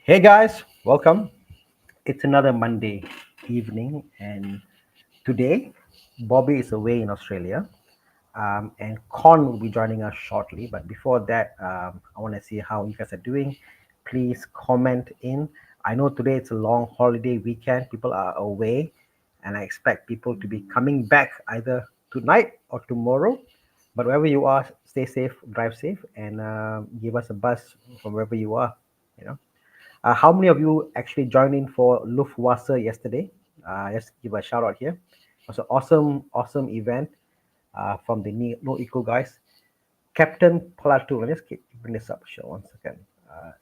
Hey guys, welcome. It's another Monday evening, and today Bobby is away in Australia, and Con will be joining us shortly. But before that, I want to see how you guys are doing. Please comment in. I know today it's a long holiday weekend, people are away, and I expect people to be coming back either tonight or tomorrow. But wherever you are, stay safe, drive safe, and give us a buzz from wherever you are. You know. How many of you actually joined in for Luftwasser yesterday? Just give a shout out here. It was an awesome event from the No Eco guys. Captain Platoon, let me just bring this up. Sure, 1 second.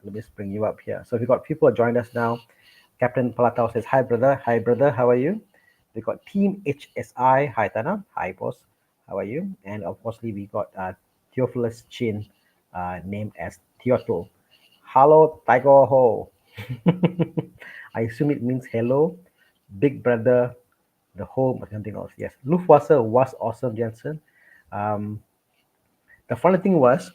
Let me just bring you up here. So we got people who joined us now. Captain Palatau says, "Hi brother, hi brother, how are you?" We got Team HSI, hi Tana, hi boss, how are you? And of course, we got Theophilus Chin, named as Theoto. Hello, Tiger Ho. I assume it means hello, big brother, the home, or something else. Yes, Luftwasser was awesome, Jensen. Um, the funny thing was,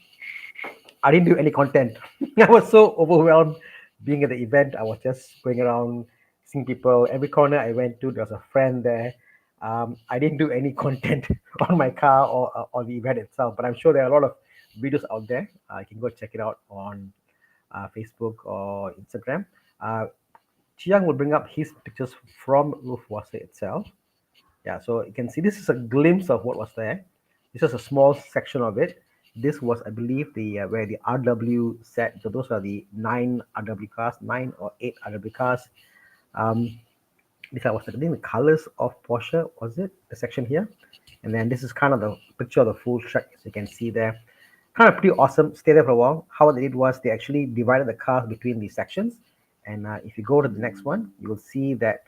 I didn't do any content. I was so overwhelmed being at the event. I was just going around seeing people. Every corner I went to, there was a friend there. I didn't do any content on my car or on the event itself, but I'm sure there are a lot of videos out there. You can go check it out on Facebook or Instagram. Uh, Chiang will bring up his pictures from Luftwasser itself. Yeah, so you can see this is a glimpse of what was there. This is a small section of it. This was, I believe, the where the RW set. So those are the 9 RW cars, 9 or 8 RW cars. Um, these are, I think, the colors of Porsche. Was it the section here? And then this is kind of the picture of the full track, as you can see there. Kind of pretty awesome. Stay there for a while. How they did was they actually divided the cars between these sections. And if you go to the next one, you will see that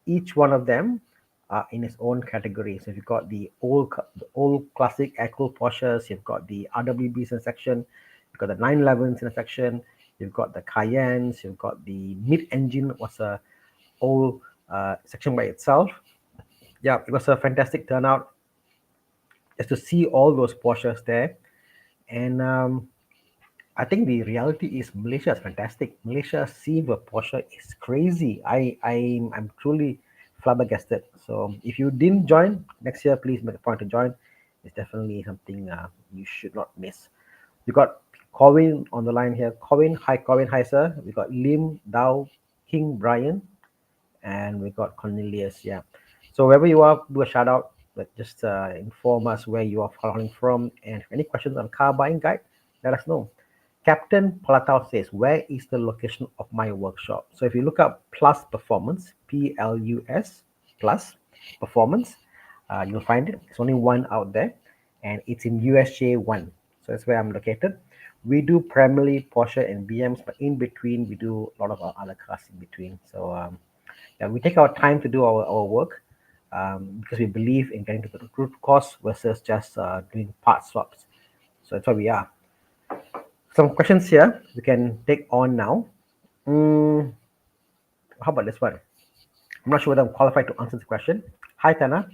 each one of them are in its own category. So you've got the old classic Echo Porsches, you've got the RWBs in a section, you've got the 911s in a section, you've got the Cayennes, you've got the mid-engine was a old section by itself. Yeah, it was a fantastic turnout just to see all those Porsches there. And I think the reality is Malaysia is fantastic. Malaysia seeing a Porsche is crazy. I'm truly flabbergasted. So if you didn't join next year, please make a point to join. It's definitely something you should not miss. We got Corwin on the line here. Corwin, hi sir. We got Lim, Dao, King, Brian, and we got Cornelius. Yeah. So wherever you are, do a shout out. But just inform us where you are calling from, and any questions on car buying guide, let us know. Captain Palatau says, "Where is the location of my workshop?" So if you look up Plus Performance, PLUS Plus Performance, you'll find it. There's only one out there, and it's in USJ 1. So that's where I'm located. We do primarily Porsche and BMs, but in between, we do a lot of our other cars in between. So yeah, we take our time to do our work because we believe in getting to the root cause versus just doing part swaps. So that's why we are. Some questions here we can take on now. Mm, how about this one? I'm not sure whether I'm qualified to answer the question. Hi, Tana.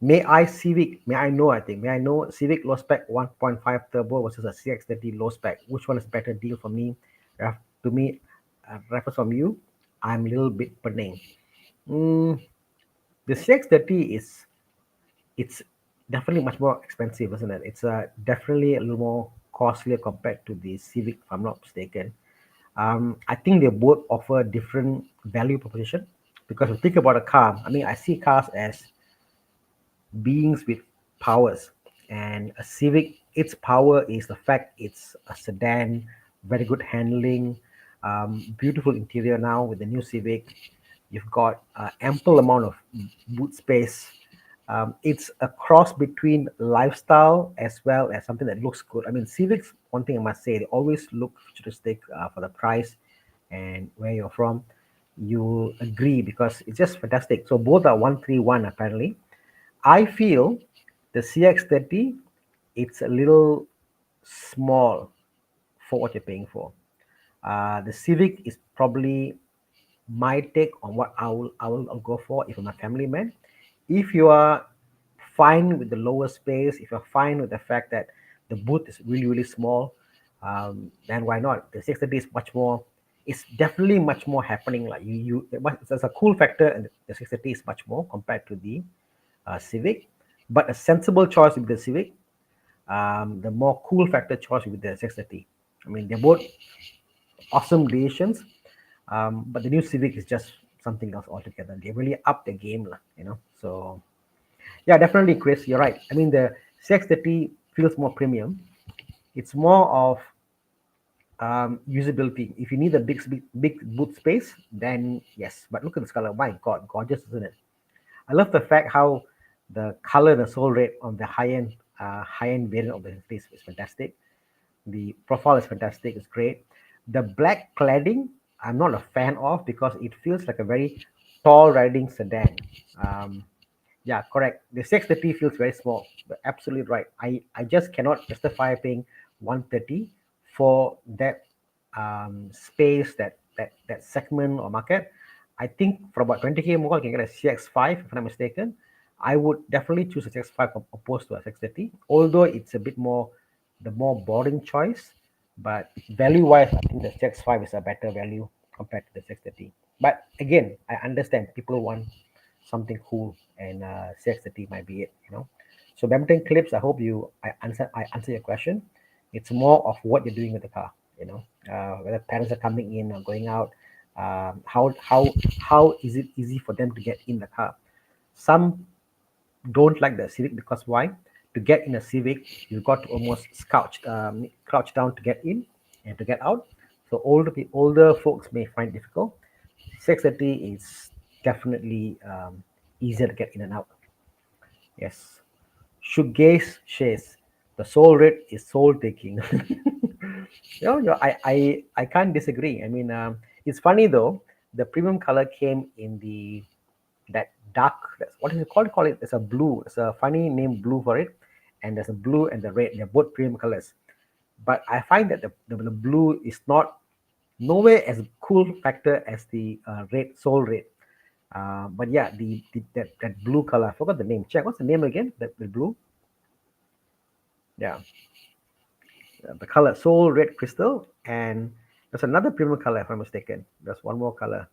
May I know, Civic low spec 1.5 turbo versus a CX-30 low spec. Which one is better deal for me? To me, reference from you, I'm a little bit burning. Mm, the CX-30 it's definitely much more expensive, isn't it? It's definitely a little more costlier compared to the Civic, if I'm not mistaken. I think they both offer different value proposition because if you think about a car, I mean, I see cars as beings with powers, and a Civic, its power is the fact it's a sedan, very good handling, beautiful interior now with the new Civic. You've got ample amount of boot space. It's a cross between lifestyle as well as something that looks good. I mean, Civics, one thing I must say, they always look futuristic for the price and where you're from. You agree because it's just fantastic. So both are 131 apparently. I feel the CX-30, it's a little small for what you're paying for. The Civic is probably my take on what I'll go for if I'm a family man. If you are fine with the lower space, if you're fine with the fact that the boot is really small, then why not? The 630 is much more it's definitely much more happening. Like there's a cool factor, and the 630 is much more compared to the Civic, but a sensible choice with the Civic. The more cool factor choice with the 630. I mean, they're both awesome decisions, but the new Civic is just something else altogether. They really up the game, So yeah, definitely, Chris, you're right. I mean, the 630 feels more premium. It's more of usability. If you need a big boot space, then yes. But look at this color. My God, gorgeous, isn't it? I love the fact how the color, the soul red on the high end variant of the face is fantastic. The profile is fantastic. It's great. The black cladding, I'm not a fan of because it feels like a very tall riding sedan. Um, yeah, correct. The 630 feels very small, but absolutely right. I just cannot justify paying 130 for that space, that segment or market. I think for about 20K more, I can get a CX5 if I'm not mistaken. I would definitely choose a CX5 opposed to a 630, although it's a bit more the more boring choice. But value wise, I think the CX5 is a better value compared to the 630. But again, I understand people want something cool, and CX30 might be it. So badminton clips, I hope I answer your question. It's more of what you're doing with the car, whether parents are coming in or going out. How is it easy for them to get in the car? Some don't like the Civic because why? To get in a Civic, you've got to almost crouch down to get in and to get out. So older folks may find it difficult. 630 is definitely easier to get in and out. Yes. Shoegaze shares. The soul rate is soul taking. I can't disagree. I mean, it's funny though. The premium color came in that dark. What is it called? Call it. There's a blue. It's a funny name, blue for it, and there's a blue and the red. They're both premium colors. But I find that the blue is not nowhere as cool factor as the red, soul red. But yeah, that blue color. I forgot the name. Check. What's the name again? The blue. Yeah, the color soul red crystal, and there's another premium color if I'm mistaken. There's one more color.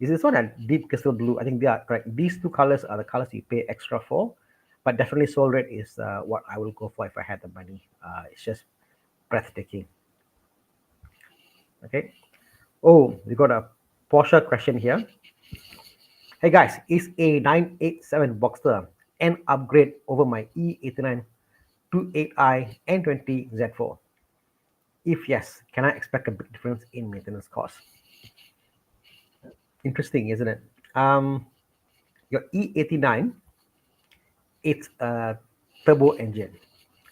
Is this one a deep crystal blue? I think they are correct. These two colors are the colors you pay extra for, but definitely soul red is what I will go for if I had the money. It's just breathtaking. Okay. Oh, we got a Porsche question here. Hey guys, is a 987 Boxster an upgrade over my E89 28i N20 Z4? If yes, can I expect a big difference in maintenance costs? Interesting, isn't it? Your E89, it's a turbo engine.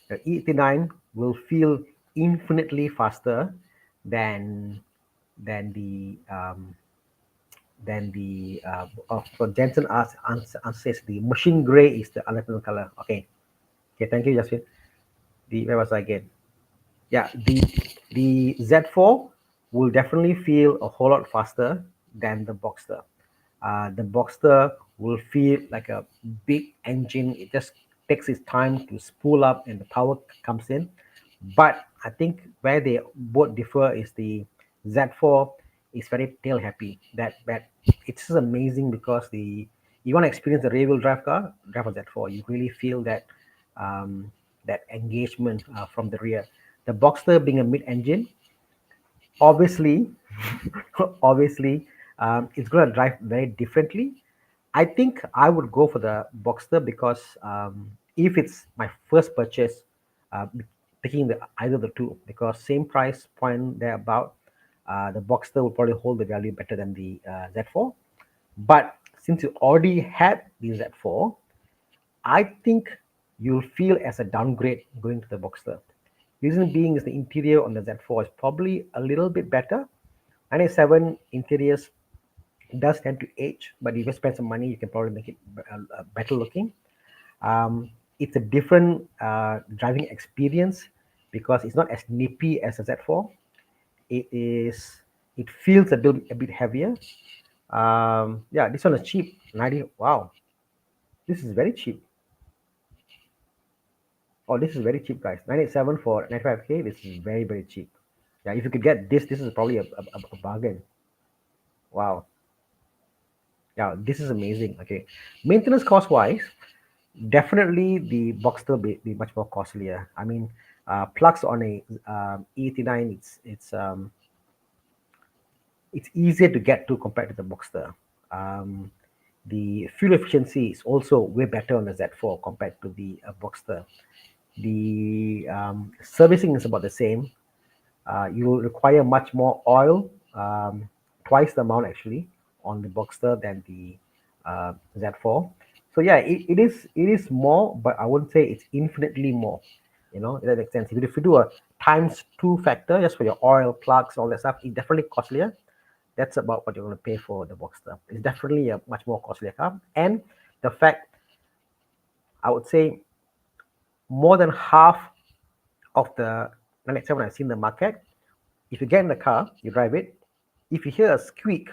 The E89 will feel infinitely faster than than the so Jensen says the machine gray is the alternate color. Okay, thank you, Jasmine. Where was I again? Yeah, the Z4 will definitely feel a whole lot faster than the Boxster. The Boxster will feel like a big engine. It just takes its time to spool up and the power comes in. But I think where they both differ is the Z4 is very tail happy. That it's just amazing because you want to experience the rear wheel drive car, drive a Z4. You really feel um, that engagement from the rear. The Boxster being a mid engine, obviously, obviously, it's going to drive very differently. I think I would go for the Boxster because if it's my first purchase, uh, picking either the two, because same price point there about, the Boxster will probably hold the value better than the Z4. But since you already had the Z4, I think you'll feel as a downgrade going to the Boxster. Reason being is the interior on the Z4 is probably a little bit better. 97 interiors does tend to age, but if you spend some money, you can probably make it better looking. It's a different driving experience because it's not as nippy as a Z4. It is. It feels a bit heavier. Yeah, this one is cheap. 90. Wow, this is very cheap. Oh, this is very cheap, guys. 987 for 95K. This is very, very cheap. Yeah, if you could get this is probably a bargain. Wow. Yeah, this is amazing. Okay, maintenance cost wise, definitely the Boxster be much more costlier. I mean, plugs on a E89, it's easier to get to compared to the Boxster. Um, the fuel efficiency is also way better on the Z4 compared to the Boxster. The servicing is about the same. You will require much more oil, twice the amount actually, on the Boxster than the Z4. So yeah, it is more, but I wouldn't say it's infinitely more. If that makes sense. If you do a times two factor just for your oil, plugs, all that stuff, it's definitely costlier. That's about what you're going to pay for the Boxster. It's definitely a much more costlier car, and the fact, I would say, more than half of the 987 I've seen in the market. If you get in the car, you drive it, if you hear a squeak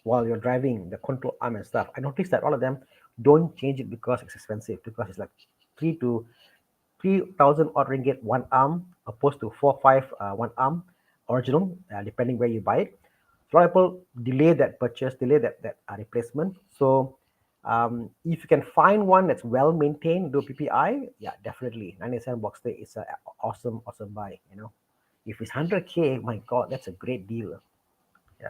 while you're driving the control arm and stuff, I noticed that all of them don't change it because it's expensive, because it's like 3,000 odd ringgit one arm opposed to 4 5 one arm original, depending where you buy it. So a lot of people delay that purchase, delay that replacement. So if you can find one that's well maintained, do PPI, yeah, definitely 97 Boxster is an awesome buy. If it's 100K, my God, that's a great deal. Yeah.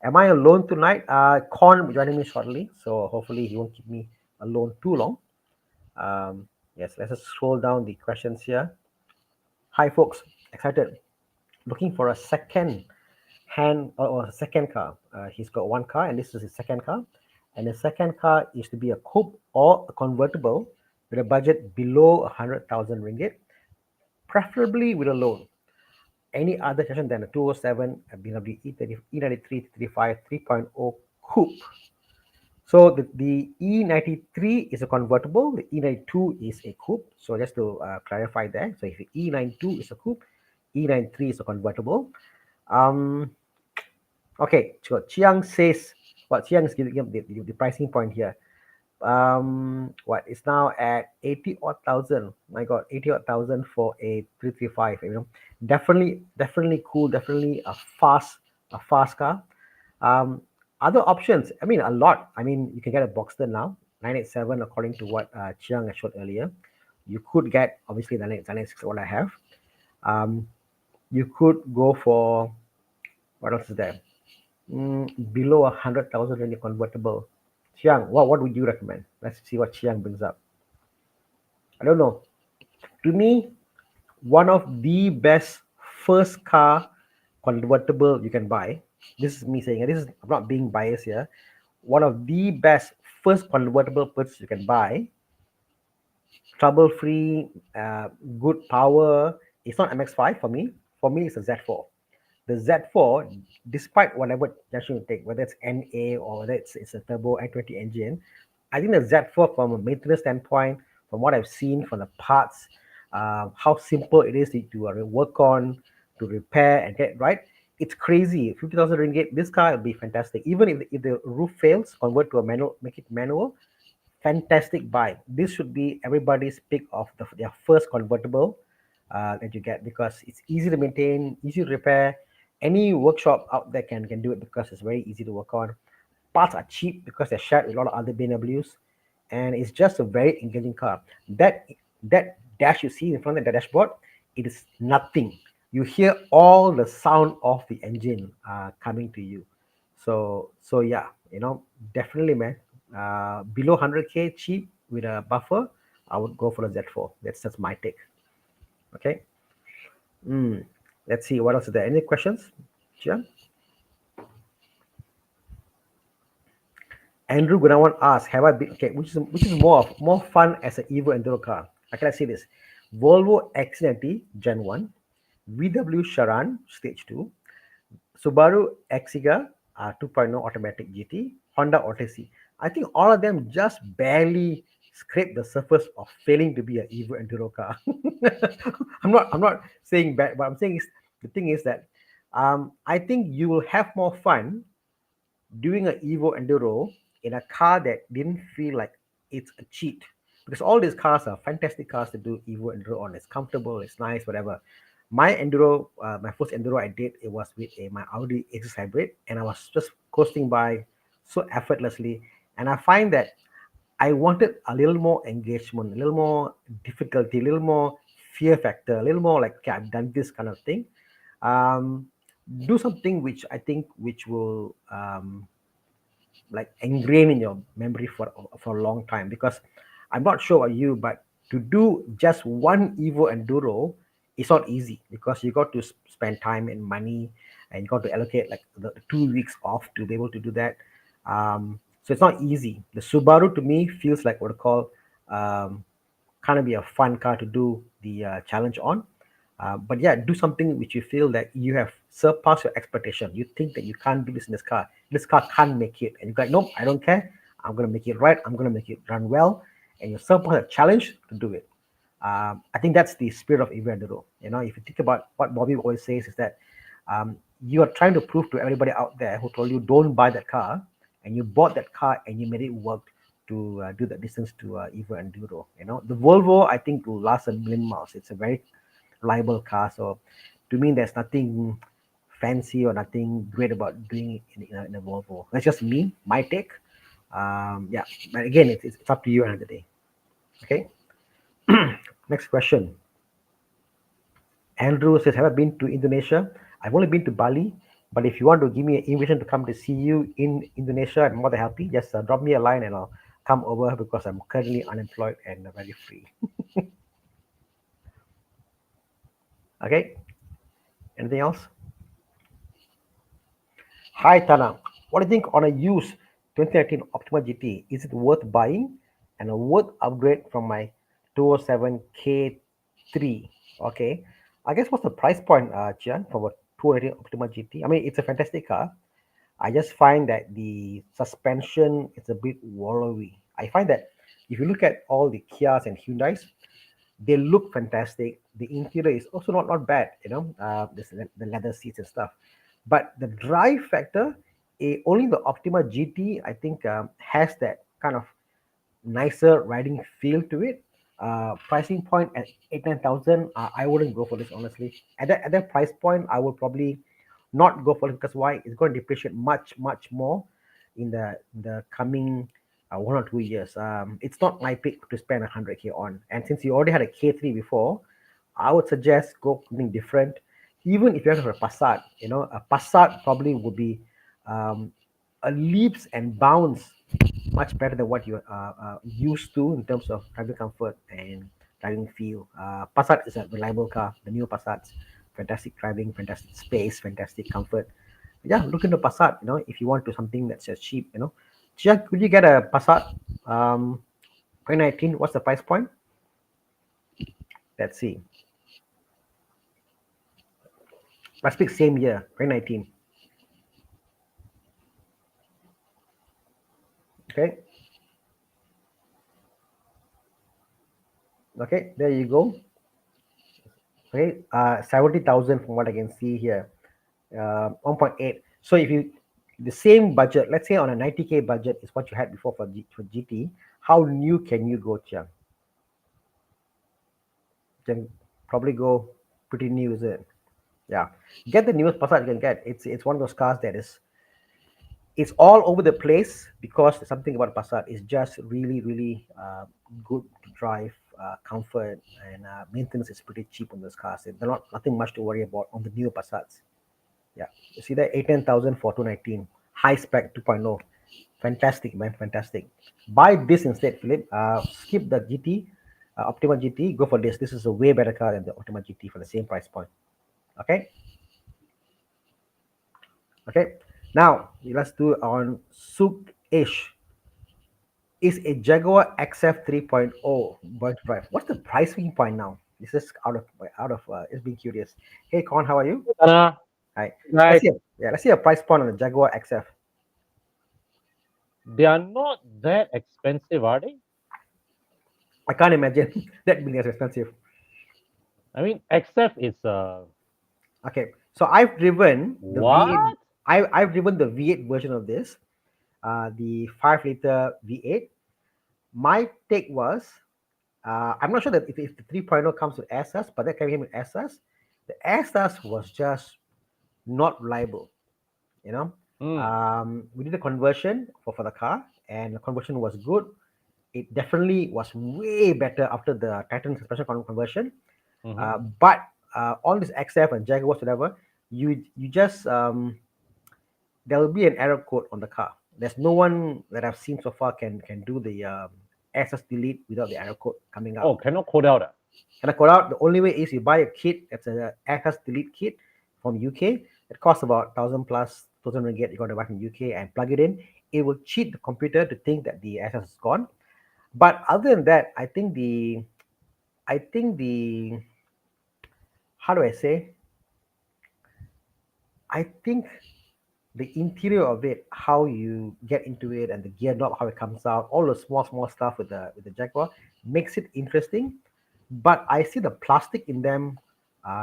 Am I alone tonight? Kon will be joining me shortly, so hopefully he won't keep me alone too long. Yes, let's just scroll down the questions here. Hi, folks. Excited. Looking for a second hand or a second car. He's got one car, and this is his second car. And the second car is to be a coupe or a convertible with a budget below 100,000 ringgit, preferably with a loan. Any other session than a 207, a BMW E30, E93, 35, 3.0 coupe. So the E93 is a convertible, the E92 is a coupe. So just to clarify that. So if the E92 is a coupe, E93 is a convertible. Um, okay, so Chiang says, Chiang is giving the pricing point here. What is now at 80 odd thousand. My God, 80 odd thousand for a 335. Definitely cool. Definitely a fast car. Um, Other options. I mean, a lot. I mean, you can get a Boxster now, 987, according to what Chiang had showed earlier. You could get obviously the 986, what I have. Um, you could go for, what else is there? Below 100,000 in a convertible. Chiang, what would you recommend? Let's see what Chiang brings up. I don't know. To me, one of the best first car convertible you can buy. This is me saying it. I'm not being biased here. One of the best first convertible purchase you can buy, trouble free, good power. It's not MX5 for me. For me, it's a Z4. The Z4, despite whatever gesture you take, whether it's NA or whether it's a turbo i20 engine, I think the Z4, from a maintenance standpoint, from what I've seen from the parts, how simple it is to work on, to repair and get right. It's crazy. 50,000 ringgit, this car will be fantastic. Even if the roof fails, convert to a manual, make it manual, fantastic buy. This should be everybody's pick of their first convertible that you get, because it's easy to maintain, easy to repair. Any workshop out there can do it because it's very easy to work on. Parts are cheap because they're shared with a lot of other BMWs, and it's just a very engaging car. That dash you see in front of the dashboard, it is nothing. You hear all the sound of the engine coming to you. So yeah, definitely, man. Below 100K, cheap with a buffer, I would go for a Z4. That's my take. Okay. Mm. Let's see what else is there. Any questions, Jian? Andrew Gunawan asks, "Have I been okay? Which is more fun as an Evo Enduro car? I can say this: Volvo XC90 Gen 1, VW Charan Stage 2, Subaru Exiga 2.0 automatic GT, Honda Odyssey. I think all of them just barely scrape the surface of failing to be an Evo Enduro car. I'm not saying bad, but I'm saying the thing is that I think you will have more fun doing an Evo Enduro in a car that didn't feel like it's a cheat. Because all these cars are fantastic cars to do Evo Enduro on. It's comfortable, it's nice, whatever. My Enduro, my first Enduro I did, it was with my Audi A6 Hybrid, and I was just coasting by so effortlessly. And I find that I wanted a little more engagement, a little more difficulty, a little more fear factor, a little more like, okay, I've done this kind of thing. Um, do something which I think which will like ingrain in your memory for a long time, because I'm not sure about you, but to do just one Evo Enduro is not easy, because you got to spend time and money, and you got to allocate like the 2 weeks off to be able to do that. So it's not easy. The Subaru to me feels like what I call um, kind of be a fun car to do the challenge on. But yeah, do something which you feel that you have surpassed your expectation. You think that you can't do this in this car. This car can't make it. And you're like, nope, I don't care. I'm going to make it right. I'm going to make it run well. And you surpass a challenge to do it. I think that's the spirit of Evandero. If you think about what Bobby always says, is that you are trying to prove to everybody out there who told you don't buy that car, and you bought that car and you made it work to do the distance to Evo Enduro. The Volvo, I think, will last a million miles. It's a very reliable car. So to me, there's nothing fancy or nothing great about doing it in a Volvo. That's just me, my take. Yeah, but again, it's up to you another day. Okay. Next question. Andrew says, have I been to Indonesia? I've only been to Bali, but if you want to give me an invitation to come to see you in Indonesia, I'm more than happy. Just drop me a line and I'll come over, because I'm currently unemployed and very free. Okay. Anything else? Hi, Tana. What do you think on a used 2019 Optima GT? Is it worth buying and a worth upgrade from my 207 K3? Okay. I guess what's the price point, Chian, for a 218 Optima GT? I mean, it's a fantastic car. I just find that the suspension is a bit wallowy. I find that if you look at all the Kias and Hyundais, they look fantastic. The interior is also not bad, the leather seats and stuff. But the drive factor, only the Optima GT, I think, has that kind of nicer riding feel to it. Pricing point at 8 9,000, I wouldn't go for this honestly. At that price point, I would probably not go for it, because why? It's going to depreciate much more in the coming 1 or 2 years. It's not my pick to spend 100K on. And since you already had a K3 before, I would suggest go something different. Even if you have a Passat, a Passat probably would be um, a leaps and bounds much better than what you're used to in terms of driving comfort and driving feel. Passat is a reliable car. The new Passats, fantastic driving, fantastic space, fantastic comfort. Yeah, look into Passat. If you want to something that's cheap. Chia, could you get a Passat? 2019. What's the price point? Let's see. Let's pick same year, 2019. Okay. Okay. There you go. Okay. 70,000 from what I can see here. 1.8. So if you the same budget, let's say on a 90K budget is what you had before for GT, how new can you go, Chiang? Can probably go pretty new, is it? Yeah. Get the newest Passat you can get. It's one of those cars that it's all over the place, because something about Passat is just really good to drive, comfort, and maintenance is pretty cheap on those cars. They're not nothing much to worry about on the new Passats. Yeah, you see that 18,000 for 219, high spec 2.0. Fantastic, man, fantastic. Buy this instead, Philip. Skip the GT, Optima GT. Go for this. This is a way better car than the Optima GT for the same price point. Okay, okay. Now let's do on Souk Ish. Is a Jaguar XF 3.0 bird drive? What's the pricing point now? This is out of. It's being curious. Hey, Con, how are you? Thana, Hi. Let's right? see. Let's see a price point on the Jaguar XF. They are not that expensive, are they? I can't imagine that being as expensive. I mean, XF is Okay, so I've driven the V8. what? I've driven the V8 version of this, the 5 liter V8. My take was, I'm not sure that if the 3.0 comes with SS, but that came with SS. The Airstas was just not reliable. You know, Mm. we did a conversion for the car, and the conversion was good. It definitely was way better after the Titan suspension conversion. Mm-hmm. But all this XF and Jaguars, whatever, you just there will be an error code on the car. There's no one that I've seen so far can do the access delete without the error code coming Oh, out. cannot code out. Can I code out? The only way is you buy a kit. It's a access delete kit from UK. It costs about 1,000 plus 1,000 ringgit. You got to buy from UK and plug it in. It will cheat the computer to think that the access is gone. But other than that, I think the how do I say? I think the interior of it, how you get into it, and the gear knob, how it comes out, all the small stuff with the Jaguar makes it interesting. But I see the plastic in them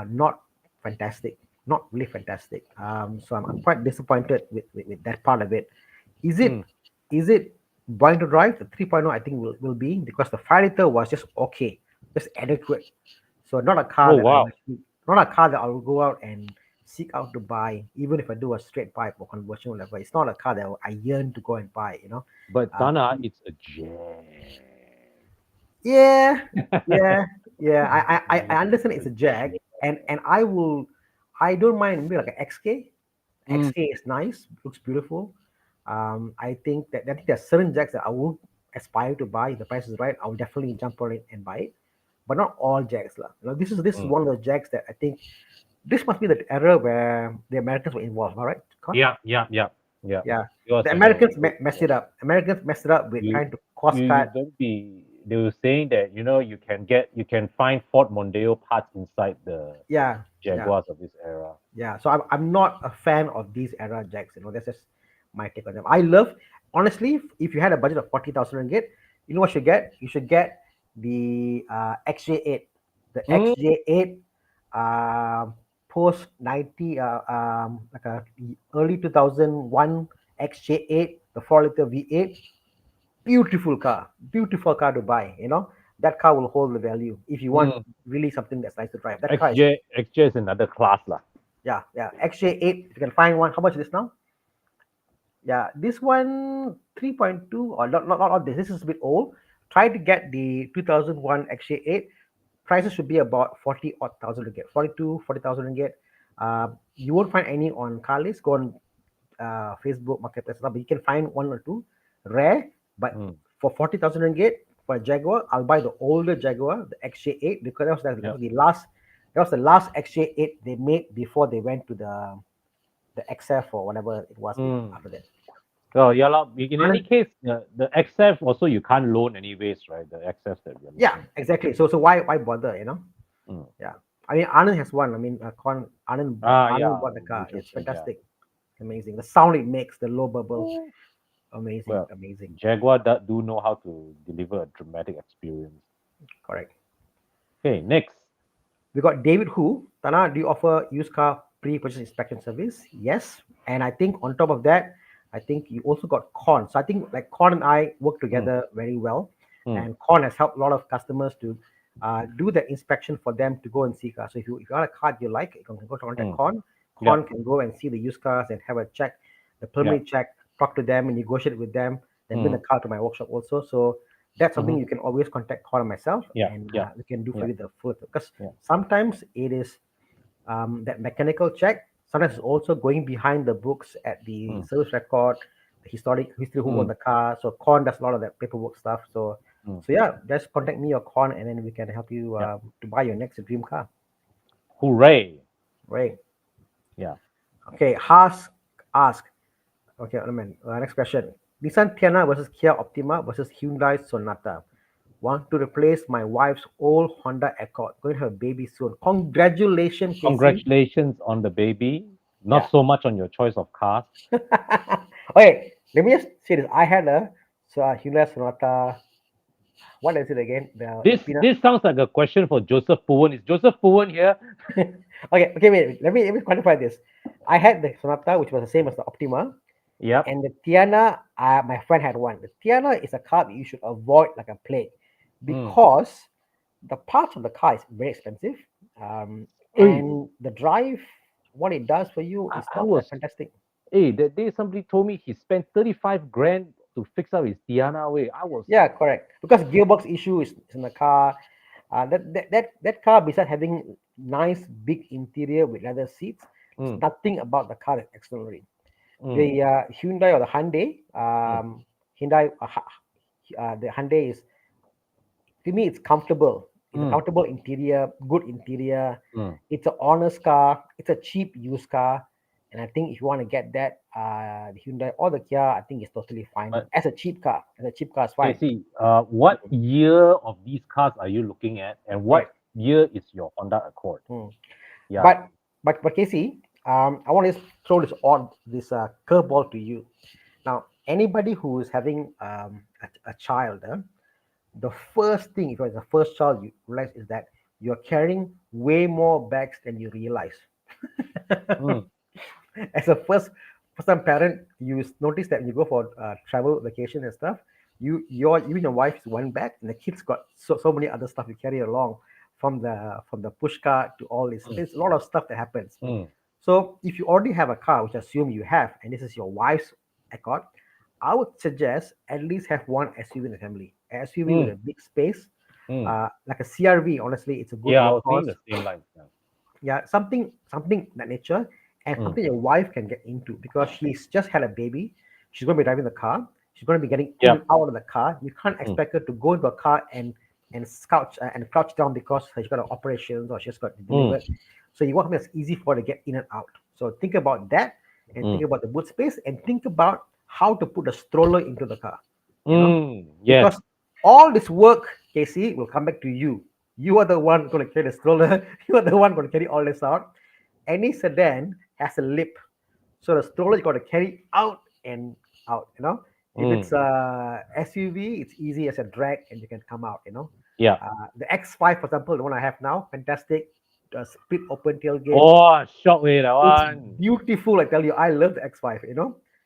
not fantastic, not really fantastic. So I'm quite disappointed with that part of it. Is Mm. it is it going to drive? The 3.0 I think will be, because the 5 liter was just okay, just adequate. So not a car Oh, that I will wow. actually, not a car that I will go out and seek out to buy, even if I do a straight buy or conversion or whatever. It's not a car that I yearn to go and buy. But Uh, Thana, it's a Jag. yeah, yeah, yeah. I understand it's a Jag, and I don't mind maybe like an XK. Mm. XK is nice, looks beautiful. I think there's certain Jags that I would aspire to buy. If the price is right, I will definitely jump on it and buy it. But not all Jags, lah. This is Mm. one of the Jags that I think this must be the era where the Americans were involved. All right, Con? Yeah, yeah, yeah, yeah. Yeah, Yours the like a Americans good messed yeah. it up. Americans messed it up with You trying to cost you cut. don't be. They were saying that you can find Ford Mondeo parts inside the Yeah, yeah, Jaguars of this era. yeah. So I'm not a fan of these era Jags. That's just my take on them. I love, honestly, if you had a budget of 40,000 ringgit, you know what you should get? You should get the XJ8, the Mm. XJ8 post 90 like a early 2001 XJ8, the 4 liter V8. Beautiful car to buy. That car will hold the value if you want Mm. really something that's nice to drive. That car is, XJ is another class lah. yeah, yeah. XJ8, if you can find one. How much is this now? Yeah, this one 3.2, or not all this. This is a bit old. Try to get the 2001 XJ8. Prices should be about 40 odd thousand ringgit, 42, 40,000 ringgit. You won't find any on car list. Go on Facebook Marketplace, but you can find one or two rare. But Mm. for 40,000 ringgit for a Jaguar, I'll buy the older Jaguar, the XJ8, because Yeah. that was the last XJ8 they made before they went to the XF or whatever it was Mm. after that. Oh, yeah lah. In any Anand, case, the XF also you can't loan anyways, right? The XF that we are yeah, looking at. exactly. So why bother? Mm. Yeah. I mean, Anand has one. I mean, Anand Yeah, bought the car. It's interesting. Yeah. fantastic, amazing. The sound it makes, the low bubble, Mm. amazing, Well, amazing. Jaguar do know how to deliver a dramatic experience. Correct. Okay, next. We got David Hu. Tana, do you offer used car pre-purchase inspection service? Yes. And I think on top of that, I think you also got Kon. So I think like Kon and I work Mm. together very well. Mm. And Kon has helped a lot of customers to do that inspection for them to go and see cars. So if you got a car you like, you can go to contact Mm. Kon. Yeah. Kon can go and see the used cars and have a check, the Yeah. preliminary check, talk to them and negotiate with them, then bring the Mm. car to my workshop also. So that's something Mm-hmm. you can always contact Kon and myself, Yeah. and Yeah. we can do for Yeah. you the full, because Yeah. sometimes it is that mechanical check. Sometimes it's also going behind the books at the Mm. service record, the historic history, who owned Mm. the car. So Con does a lot of that paperwork stuff. So Mm. so yeah, just contact me or Con, and then we can help you Yeah. to buy your next dream car. Hooray. Right. Yeah. Okay. Ask. Okay, next question. Nissan Tiana versus Kia Optima versus Hyundai Sonata. Want to replace my wife's old Honda Accord. Going to have a baby soon. Congratulations, Casey. Congratulations on the baby. Not Yeah. so much on your choice of cars. Okay, let me just say this. I had a Hyundai Sonata. What is it again? The This peanut. this sounds like a question for Joseph Puwen. Is Joseph Puwen here? Okay, wait. Let me quantify this. I had the Sonata, which was the same as the Optima, Yep. and the Tiana. My friend had one. The Tiana is a car that you should avoid like a plague, Mm. because the parts of the car is very expensive. Hey, and the drive, what it does for you I, is I not that was fantastic. hey that day somebody told me he spent 35 grand to fix up his Tiana way. I was Yeah, correct. Because gearbox issue is in the car. That car, besides having nice big interior with leather seats, it's mm, nothing about the car externally. mm, The Hyundai or the Hyundai, mm, the Hyundai is, to me, it's comfortable. It's a mm, comfortable interior, good interior. mm. It's an honest car. It's a cheap used car, and I think if you want to get that, the Hyundai or the Kia, I think it's totally fine But as a cheap car. As a cheap car, it's fine. Casey, what year of these cars are you looking at, and Right. what year is your Honda Accord? Mm. Yeah. But but Casey, I want to just throw this curveball to you. Now, anybody who is having a child, the first thing, if it's the first child, you realize is that you're carrying way more bags than you realize. Mm, As a first time parent, you notice that when you go for travel vacation and stuff, you and your wife is one bag, and the kids got so many other stuff you carry along, from the push cart to all this. mm, There's a lot of stuff that happens. mm, So if you already have a car, which I assume you have, and this is your wife's Accord, I would suggest at least have one SUV in the family. A SUV with a mm, big space, mm. like a CRV. Honestly, it's a good Yeah, I was thinking workhorse. the same line. Yeah. Yeah, something that nature, and Mm, something your wife can get into, because she's just had a baby. She's going to be driving the car. She's going to be getting in yeah. and out of the car. You can't Mm, expect her to go into a car and slouch and crouch down because she's got an operations or she's got mm, delivered. So you want to make it easy for her to get in and out. So think about that, and think mm, about the boot space, and think about how to put a stroller into the car. You know, mm. Yes. because all this work, Casey, will come back to you. You are the one going to carry the stroller. You are the one going to carry all this out. Any sedan has a lip, so the stroller you got to carry out and out. If it's Mm, a SUV, it's easy as a drag and you can come out. yeah. The X5, for example, the one I have now, fantastic. Split open tailgate. Oh, shockwave that It's one. beautiful. I tell you, I love the X5.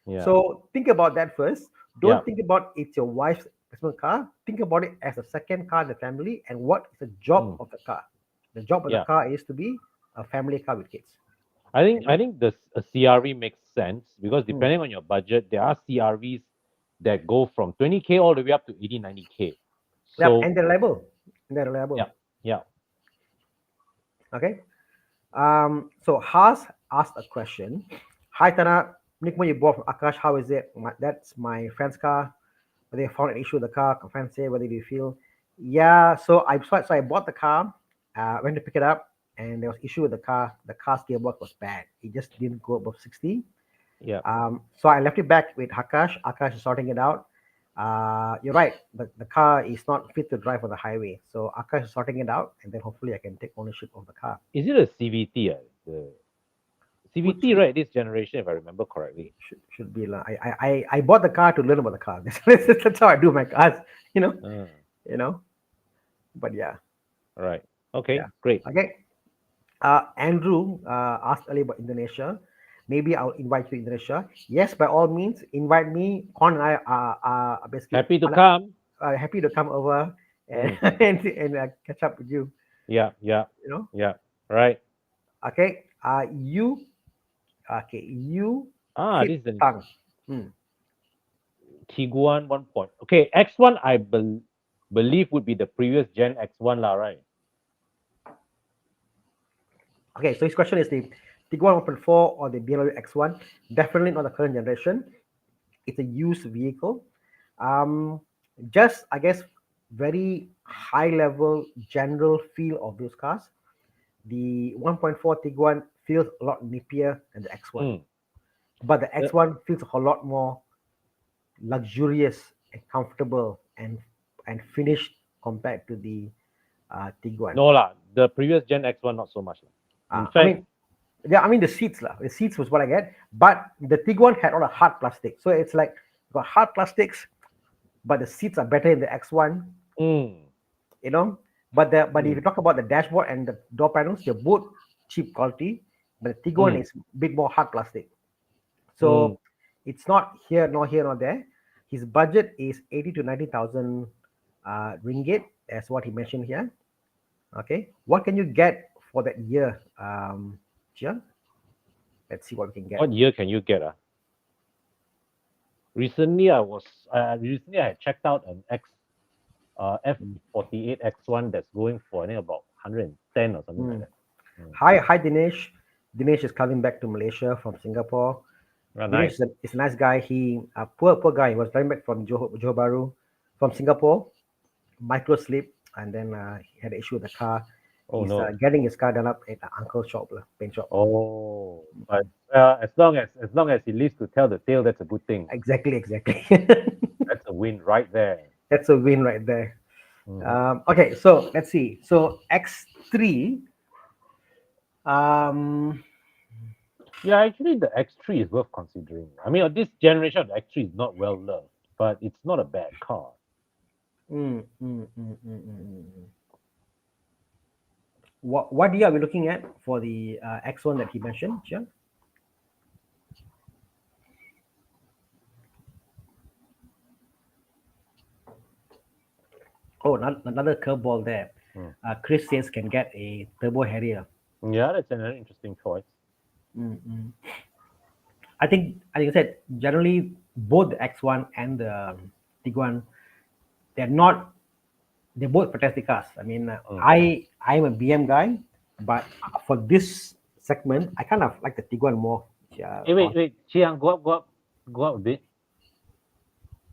Yeah. So think about that first. Yeah. Don't think about it's your wife's personal car. Think about it as a second car in the family, and what is the job Mm, of the car. The job of the yeah. car is to be a family car with kids. I You think I know. think the a CRV makes sense because Mm. depending on your budget, there are CRVs that go from 20K all the way up to 80, 90K. Yep, So and they're reliable. They're reliable. yeah, yeah. Okay. So Haas asked a question. Hi Tana, Nick, when you bought from Akash, how is it? That's my friend's car. They found an issue with the car. Friend say, whether do you feel? Yeah. So I bought the car. Went to pick it up, and there was issue with the car. The car's gearbox was bad. It just didn't go above 60. Yeah. So I left it back with Akash. Akash is sorting it out. You're right. The car is not fit to drive on the highway. So Akash is sorting it out, and then hopefully I can take ownership of the car. Is it a CVT? The Which CVT, right? This generation, if I remember correctly. should be like, I bought the car to learn about the car. That's how I do my cars. You know. Uh, You know. But yeah, all right. yeah. Okay, great. Okay. Andrew asked earlier about Indonesia. Maybe I'll invite you to Indonesia. Yes, by all means, invite me. Kon and I are basically Happy to come. happy to come over and Mm, and catch up with you. yeah, yeah, You know. yeah. Right. Okay. You Ah, keep this is the tongue. Hmm. Tiguan 1 point. Okay, X1 believe would be the previous gen X1 lah, right? Okay, so his question is the Tiguan 1.4 or the BMW X1. Definitely not the current generation. It's a used vehicle. Um, just, I guess, very high level general feel of those cars. The 1.4 Tiguan feels a lot nippier than the X1, Mm. but the Uh, X1 feels a whole lot more luxurious and comfortable and finished compared to the Tiguan. no lah, the previous gen X1 not so much lah. In I fact, mean, yeah, I mean the seats lah. The seats was what I get, but the Tiguan had all the hard plastic, so it's like got hard plastics, but the seats are better in the X1. mm, You know, but if you mm, talk about the dashboard and the door panels, they're both cheap quality, but the Tiguan mm, is a bit more hard plastic. mm, So it's not here nor there. His budget is 80 to 90,000 ringgit, as what he mentioned here. Okay, what can you get for that year. Jian, let's see what we can get. What year can you get? Recently I had checked out an F48 X1 that's going for I think about 110 or something like Mm. that. Mm. Hi, Dinesh. Dinesh is coming back to Malaysia from Singapore. Ah, Dinesh nice. is a nice guy. He poor guy. He was driving back from Johor Bahru, from Singapore. Micro slip, and then he had an issue with the car. Oh He's no. getting his car done up at the uncle's shop, paint shop. Oh, but as long as he lives to tell the tale, that's a good thing. Exactly, exactly. That's a win right there. That's a win right there. Mhm. Okay, so let's see. So X3. Um, Yeah, actually, the X3 is worth considering. I mean, this generation of the X3 is not well loved, but it's not a bad car. mm, mm, mm, mm, mm. What year are we looking at for the X1 that he mentioned, Jian? Oh, another curveball there. Mm. Chris says can get a Turbo Harrier. Yeah, that's another interesting choice. Mm-mm. I think, as you said, generally both the X1 and the Tiguan, they're not. They're both fantastic cars. I mean, Mm. I'm a BM guy, but for this segment, I kind of like the Tiguan more. Yeah, Hey, wait, Chiang, go up a bit.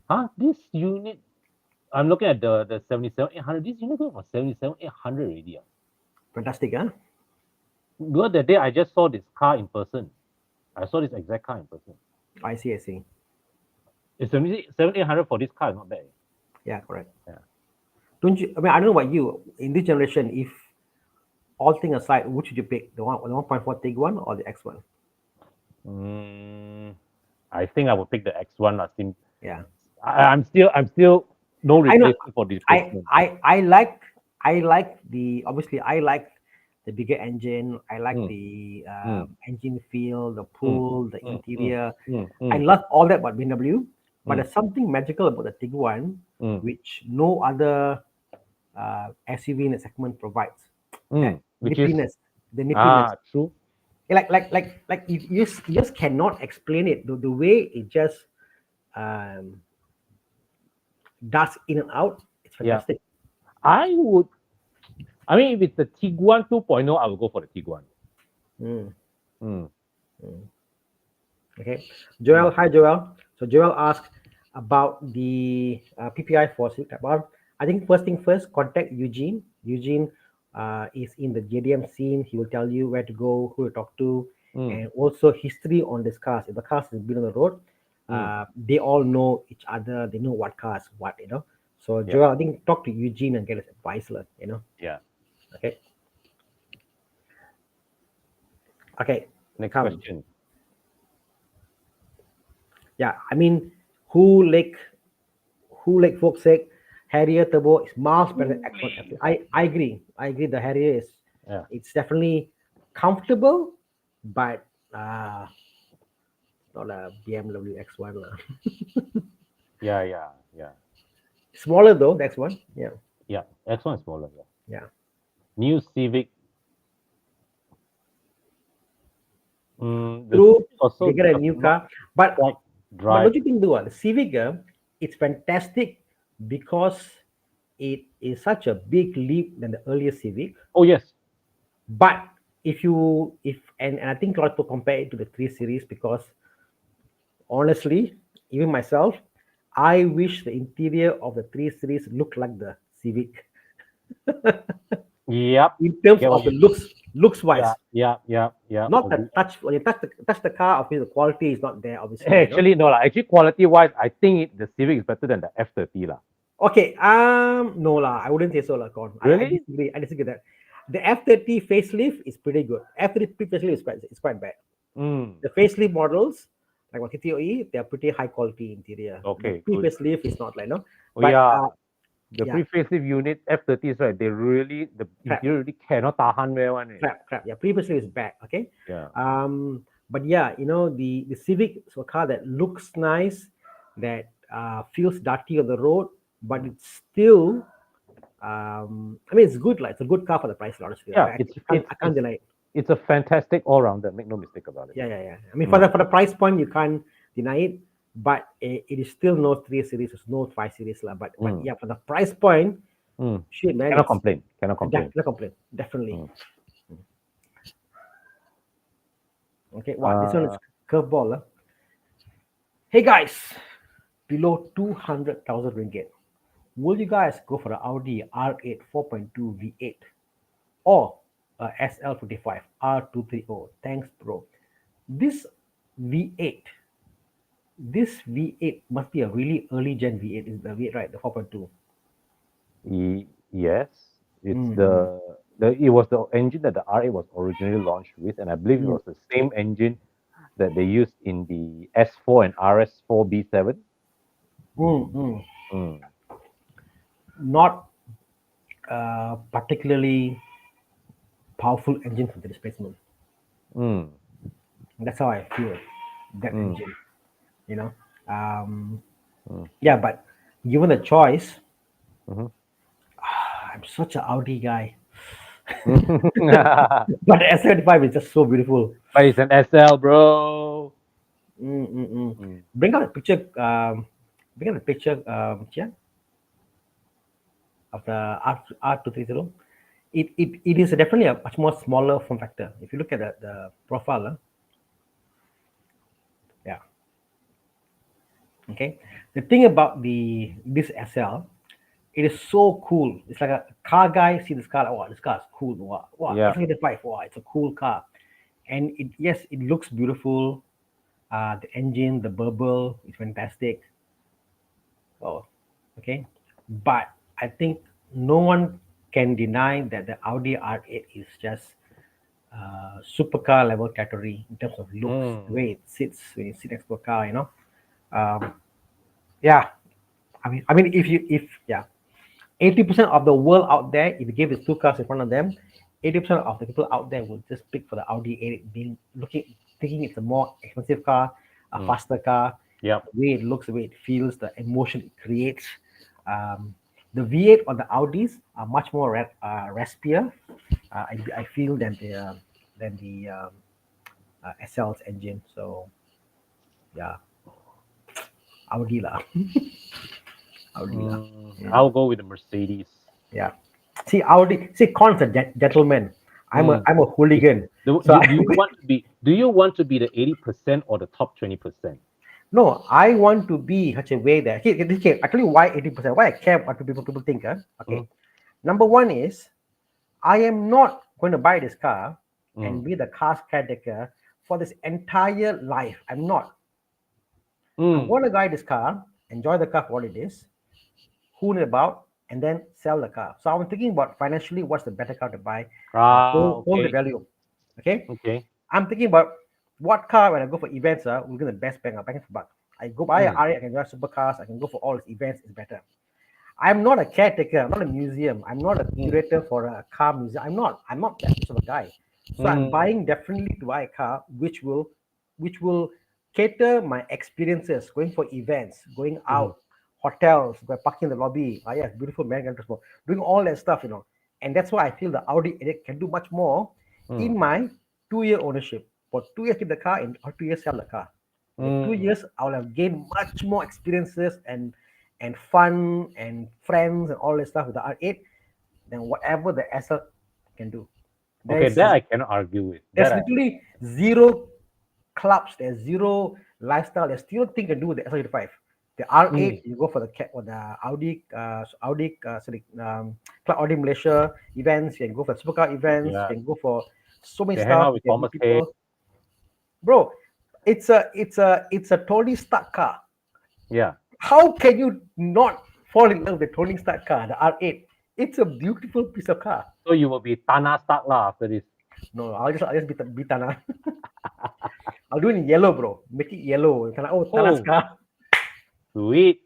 Huh? This unit, I'm looking at the 77 800. This unit going for 77 800 already. fantastic, huh? The other day, I just saw this car in person. I saw this exact car in person. I see, I see. It's 7800 for this car is not bad. Yeah, correct. Yeah. Don't you? I mean, I don't know about you. In this generation, if all things aside, which would you pick? The 1.4 Tiguan or the X1? Mm, I think I would pick the X1 last team. Yeah, I'm still no I know. replacement for displacement. I like the obviously I like the bigger engine. I like Mm, the mm, engine feel, the mm, pull, the mm, mm, interior. mm, I mm, love all that about BMW, but mm, there's something magical about the Tiguan, mm, which no other SUV in the segment provides. That which is nippiness, the nippiness. true. You just cannot explain it. The way it just um, does in and out, it's Yeah. fantastic. I would I mean if it's the Tiguan 2.0, I would go for the Tiguan. Mm, Mm, mm. Okay, mm, Joel. Hi, Joel. So Joel asked about the PPI for Civic Type R. I think first thing first, contact Eugene. Eugene is in the JDM scene. He will tell you where to go, who to talk to, mm, and also history on this cars. If the cars has been on the road, mm. they all know each other. They know what cars what. So Yeah, Joel, I think talk to Eugene and get his advice, yeah. Okay. Okay. Next Come. question. Yeah. I mean, who like folks say Harrier Turbo is miles better than X1. I agree. I agree. The Harrier is Yeah, it's definitely comfortable, but not a BMW X1. yeah, yeah. Smaller though, the X1. Yeah, Yeah, X1 is smaller. Yeah. yeah. New Civic. The True. Civic also They get a does new not car, but quite but drive. don't you think though, the Civic, it's fantastic because it is such a big leap than the earlier Civic. Oh yes. But if you if and I think a lot of people compare it to the 3 Series because honestly, even myself, I wish the interior of the 3 Series looked like the Civic Yep. in terms Get of what the you mean. looks Yeah, wise. yeah. Not the Agree. touch when you touch the car, obviously the quality is not there, obviously, Actually, no lah. Actually, quality wise, I think the Civic is better than the F30 lah. Okay, no lah, I wouldn't say so lah, Con. I Really? disagree. I disagree that the F30 facelift is pretty good. F30 facelift is quite bad. Mm. The facelift models, like what TTOE, they are pretty high quality interior. The Okay, pre good. facelift is not like no, Oh but yeah, the yeah, pre-facelift unit F30s, right? The crap, interior really cannot tahan well one. crap. Yeah, pre facelift is bad. Okay, Yeah. but yeah, the Civic is a car that looks nice, that feels dirty on the road, but Mm. it's still I mean, it's good, like it's a good car for the price, honestly. Yeah, I can't deny it. it's a fantastic all rounder. Make no mistake about it. Yeah, yeah, yeah. I mean, Mm. for the price point, you can't deny it. But it is still no 3 Series, it's no 5 Series, lah. But Mm. yeah, for the price point, Mm. shit, man, Cannot it's complain. Cannot complain. no complaint, definitely. Mm. Okay, wow, this one is Uh, curveball, lah. Hey guys, below 200,000 ringgit, will you guys go for the Audi R8 4.2 V8 or a SL55 R230? Thanks, bro. This V8, this V8 must be a really early gen V8. Is the V8 right? The 4.2. yes, it's Mm-hmm. the it was the engine that the R8 was originally launched with, and I believe it Mm, was the same engine that they used in the S4 and RS4 B7. mm, mm. Mm. Not particularly powerful engine for the displacement. Mm. That's how I feel that Mm. engine. You know. Um, Mm. yeah, but given the choice, Mhm. I'm such an Audi guy. But But the S75 is just so beautiful. it's an SL, bro. Mm, mm, mm. Mm. Bring out the picture. Bring out the picture, Chia, of the R230. It is definitely a much more smaller form factor. If you look at the profile, yeah. Okay. The thing about this SL, it is so cool. It's like a car guy see this car, like, wow, this car is cool. Wow, wow, Yeah. S75. Wow, it's a cool car. And yes, it looks beautiful. The engine, the burble is fantastic. Oh, okay. But I think no one can deny that the Audi R8 is just supercar level category in terms of looks, the Mm. way it sits when you sit next to a car. Um, yeah. I mean, if yeah, 80% of the world out there, if you give it two cars in front of them, 80% of the people out there will just pick for the Audi 8, being looking, thinking it's a more expensive car, a Mm. faster car, Yep. the way it looks, the way it feels, the emotion it creates. Um, the V8 on the Audis are much more raspier. I feel than the SL's engine. So yeah, Audi lah, Audi lah. I'll go with the Mercedes. Yeah. See, Audi. See, Con's a gentleman. Mm. I'm a hooligan. So Do you want to be the 80% or the top 20%? no, I want to be such a way that okay, I tell you why 80%. Why I care what people think. Huh? Mm. Okay. Number one is I am not going to buy this car and Mm. be the car's caretaker for this entire life. I'm not. I'm Mm. going to buy this car, enjoy the car for what it is, hoon it about, and then sell the car. So I'm thinking about financially what's the better car to buy, hold the Okay. value. Okay. Okay. I'm thinking about what car when I go for events will get the best bang for buck. I go buy a Mm. R8, I can drive supercars, I can go for all these events, it's better. I'm not a caretaker, I'm not a museum, I'm not a Mm. curator for a car museum. I'm not that much of a guy. So I'm Mm. buying definitely to buy a car which will cater my experiences, going for events, going Mm. out, hotels, go parking in the lobby. Ah yes, beautiful man, doing all that stuff. And that's why I feel the Audi 8 can do much more Mm. in my 2 year ownership. For 2 years, keep the car, and or 2 years, sell the car. In two Mm. years, I will have gained much more experiences and fun and friends and all that stuff with the R8 than whatever the SL can do. Okay, There's that I cannot argue with. there's literally zero clubs, there's zero lifestyle, there's still thing can do with the SL85. The Mm. R8, you go for the or the Club Audi Malaysia events, you can go for supercar events, Yeah. you can go for so many They hang stuff, out you with can meet Thomas Hay. people. Bro, it's a Tony Stark car. Yeah. How can you not fall in love with the Tony Stark car, the R8? It's a beautiful piece of car. So you will be Tana Stark lah after this. No, I'll just be Tana. I'll do it in yellow, bro. Make it yellow. Tana, oh, Tana's Oh, car. sweet.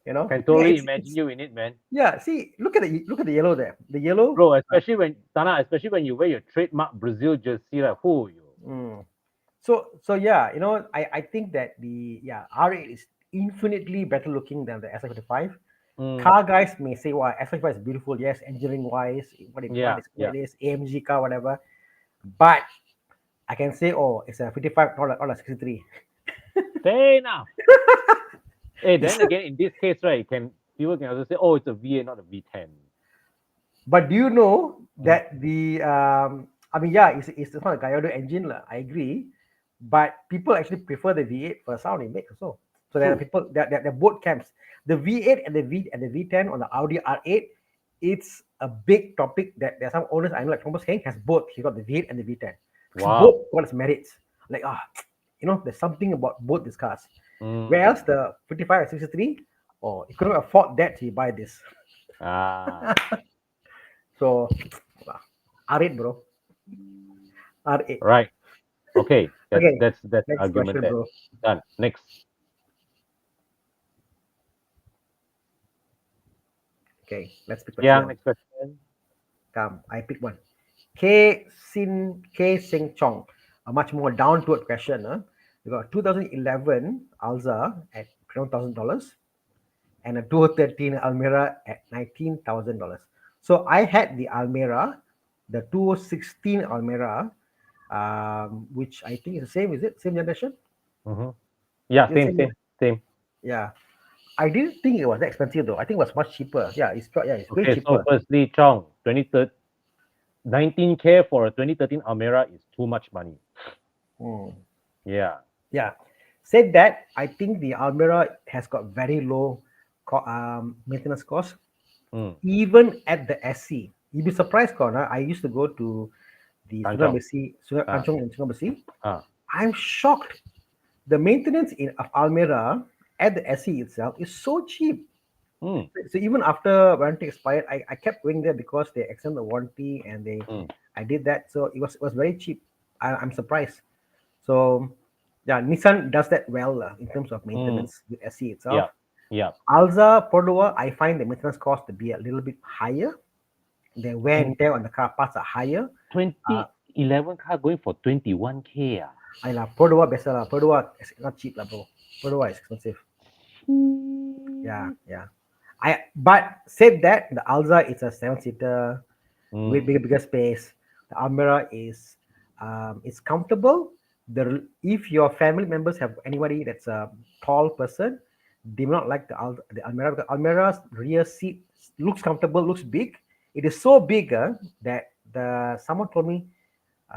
Can Yeah, totally imagine it's you in it, man. yeah. See, look at the yellow there. The yellow. Bro, especially when you wear your trademark Brazil jersey, like who you? Mm. So yeah, I think that the R8 is infinitely better looking than the S55. Mm. Car guys may say, "Wow, S55 is beautiful." Yes, engineering wise, what Yeah, is yeah. it is AMG car, whatever. But I can say, oh, it's a 55, not a 63. Fair enough. Hey, It's then again, in this case, right, can people can also say, oh, it's a V8, not a V10. But do you know Mm. that I mean, yeah, it's not a Gallardo engine, lah, I agree. But people actually prefer the V8 for the sound it makes also. So there are True. people that they're both camps. The V8 and the V10 on the Audi R8, it's a big topic that there are some owners I know, like Thomas Hank has both. He got the V8 and the V10. Wow. Both got its merits. Like there's something about both these cars. Mm. Whereas the 55 and 63, oh, you couldn't afford that, so you buy this. Ah, So R8, bro. R8. right. Okay, that's Okay, that's that's next argument question, there. bro. Done. Next. Okay, let's pick Yeah, question. next question. Come, I pick one. K Sing Chong, a much more down to earth question. Huh? We got 2011 Alza at $21,000 and a 2013 Almera at $19,000. So I had the Almera, the 2016 Almera, which I think is the same. Is it same generation? Mm-hmm. Yeah, Is it same, same? same, same. Yeah. I didn't think it was that expensive though. I think it was much cheaper. It's way Okay, so cheaper. firstly, Chong, 19K for a 2013 Almera is too much money. Hmm. Yeah. Yeah. Said that, I think the Almera has got very low maintenance cost, Mm. even at the SC. You'd be surprised, Connor. I used to go to the Tanjong. Sungai Ah, Kanchong in Sungai. ah. I'm shocked. The maintenance of Almera at the SC itself is so cheap. Mm. So even after warranty expired, I kept going there because they extend the warranty and Mm. I did that. So it was very cheap. I'm surprised. So yeah, Nissan does that well in terms of Mm. maintenance with SC Yeah. itself. Yeah. Alza, Cordova, I find the maintenance cost to be a little bit higher. The wear And and tear on the car parts are higher. Uh, 2011 car going for 21K. Ah. I lah, Cordova better lah. Cordova is not cheap lah, bro. Cordova is expensive. Yeah, yeah. But said that the Alza is a seven-seater with Mm. bigger space. The Almera is it's comfortable. If your family members have anybody that's a tall person, they will not like the Almera. The Almera's rear seat looks comfortable, looks big. It is so big that the someone told me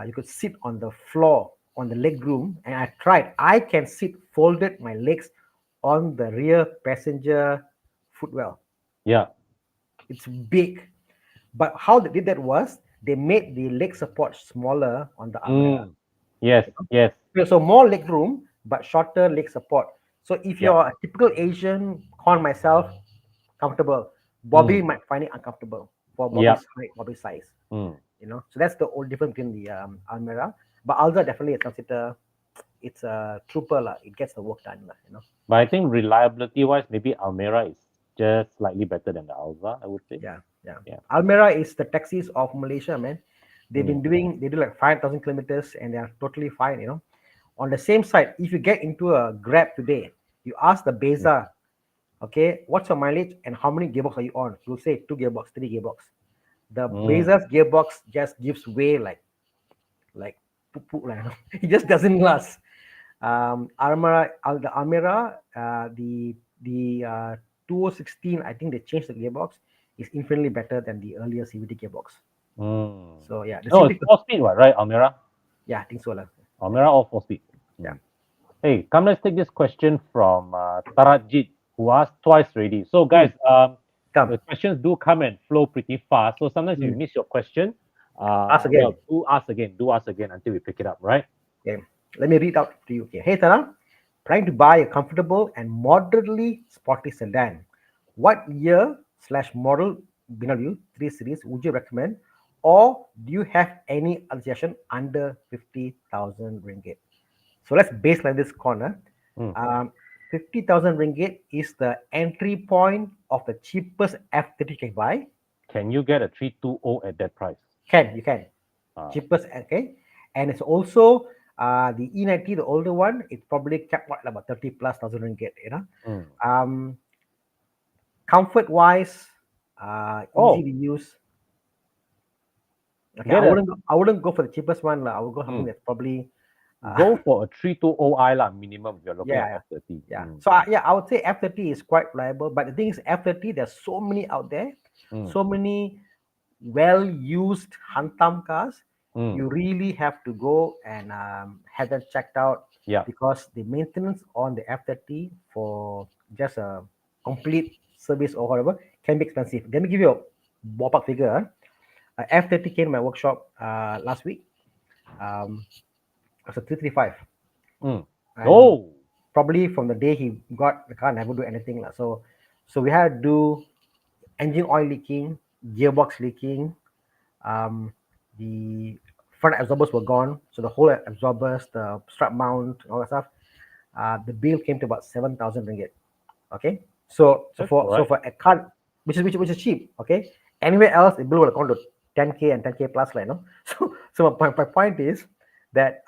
you could sit on the floor on the leg room, and I tried. I can sit folded my legs on the rear passenger footwell. Yeah. It's big. But how they did that was they made the leg support smaller on the Almera. Mm. Yes. Yes. So more leg room, but shorter leg support. So if Yeah. you're a typical Asian, Con myself, comfortable. Bobby Mm. might find it uncomfortable for Yeah. Bobby's height, Bobby's size. Mm. So that's the old difference between the Almera. But Alza definitely is considered it's a trooper lah. It gets the work done lah. But I think reliability wise, maybe Almera is just slightly better than the Alva, I would say. Yeah, yeah. Yeah. Almera is the taxis of Malaysia, man. Mm. They do like 5,000 kilometers and they are totally fine. On the same side, if you get into a Grab today, you ask the Mm. Beza, okay, what's your mileage and how many gearbox are you on? You'll say 2 gearbox, 3 gearbox. The Mm. Beza's gearbox just gives way like poop, poop, like, it just doesn't last. The Almera, the 2016, I think they changed the gearbox, is infinitely better than the earlier CVT gearbox. Mm. So yeah, the No, it's CVT, 4 speed, right? Almera? yeah, I think so lah. Almera or 4 speed? Yeah. Mm. Hey, come let's take this question from Tarajit, who asked twice already. So, guys, Come, the questions do come and flow pretty fast. So sometimes if you mm, miss your question, ask well, again. do ask again until we pick it up, right? Okay, let me read out to you. Okay, hey Tara, trying to buy a comfortable and moderately sporty sedan. What year slash model BMW 3 Series would you recommend? Or do you have any suggestion under 50,000 ringgit? So let's baseline this corner. Mm. Um, 50,000 ringgit is the entry point of the cheapest F30 you can buy. Can you get a 320 at that price? You can. Uh, Cheapest, okay. And it's also the E90, the older one, it's probably capped at about 30 plus thousand ringgit. mm. Um, Comfort wise, easy Oh, to use. Okay, get a I wouldn't go for the cheapest one. I would go something mm, that's probably go for a 320i lah minimum if you're looking at yeah, F30. yeah. Mm, So yeah, I would say F30 is quite reliable. But the thing is, F30 there's so many out there, mm, so many well used Hantam cars. mm. You really have to go and have them checked out Yeah. because the maintenance on the F30 for just a complete service or whatever can be expensive. Let me give you a ballpark figure. F30 came to my workshop last week. Um, it was a 335, Mm. and Oh, probably from the day he got the car, never do anything. So we had to do engine oil leaking, gearbox leaking, um, the front absorbers were gone, so the whole absorbers, the strap mount, all that stuff. The bill came to about 7,000 ringgit. Okay, that's all so right. for a car, which is cheap. Okay, anywhere else the bill would have gone to 10K and 10K plus, like, no. So my point is that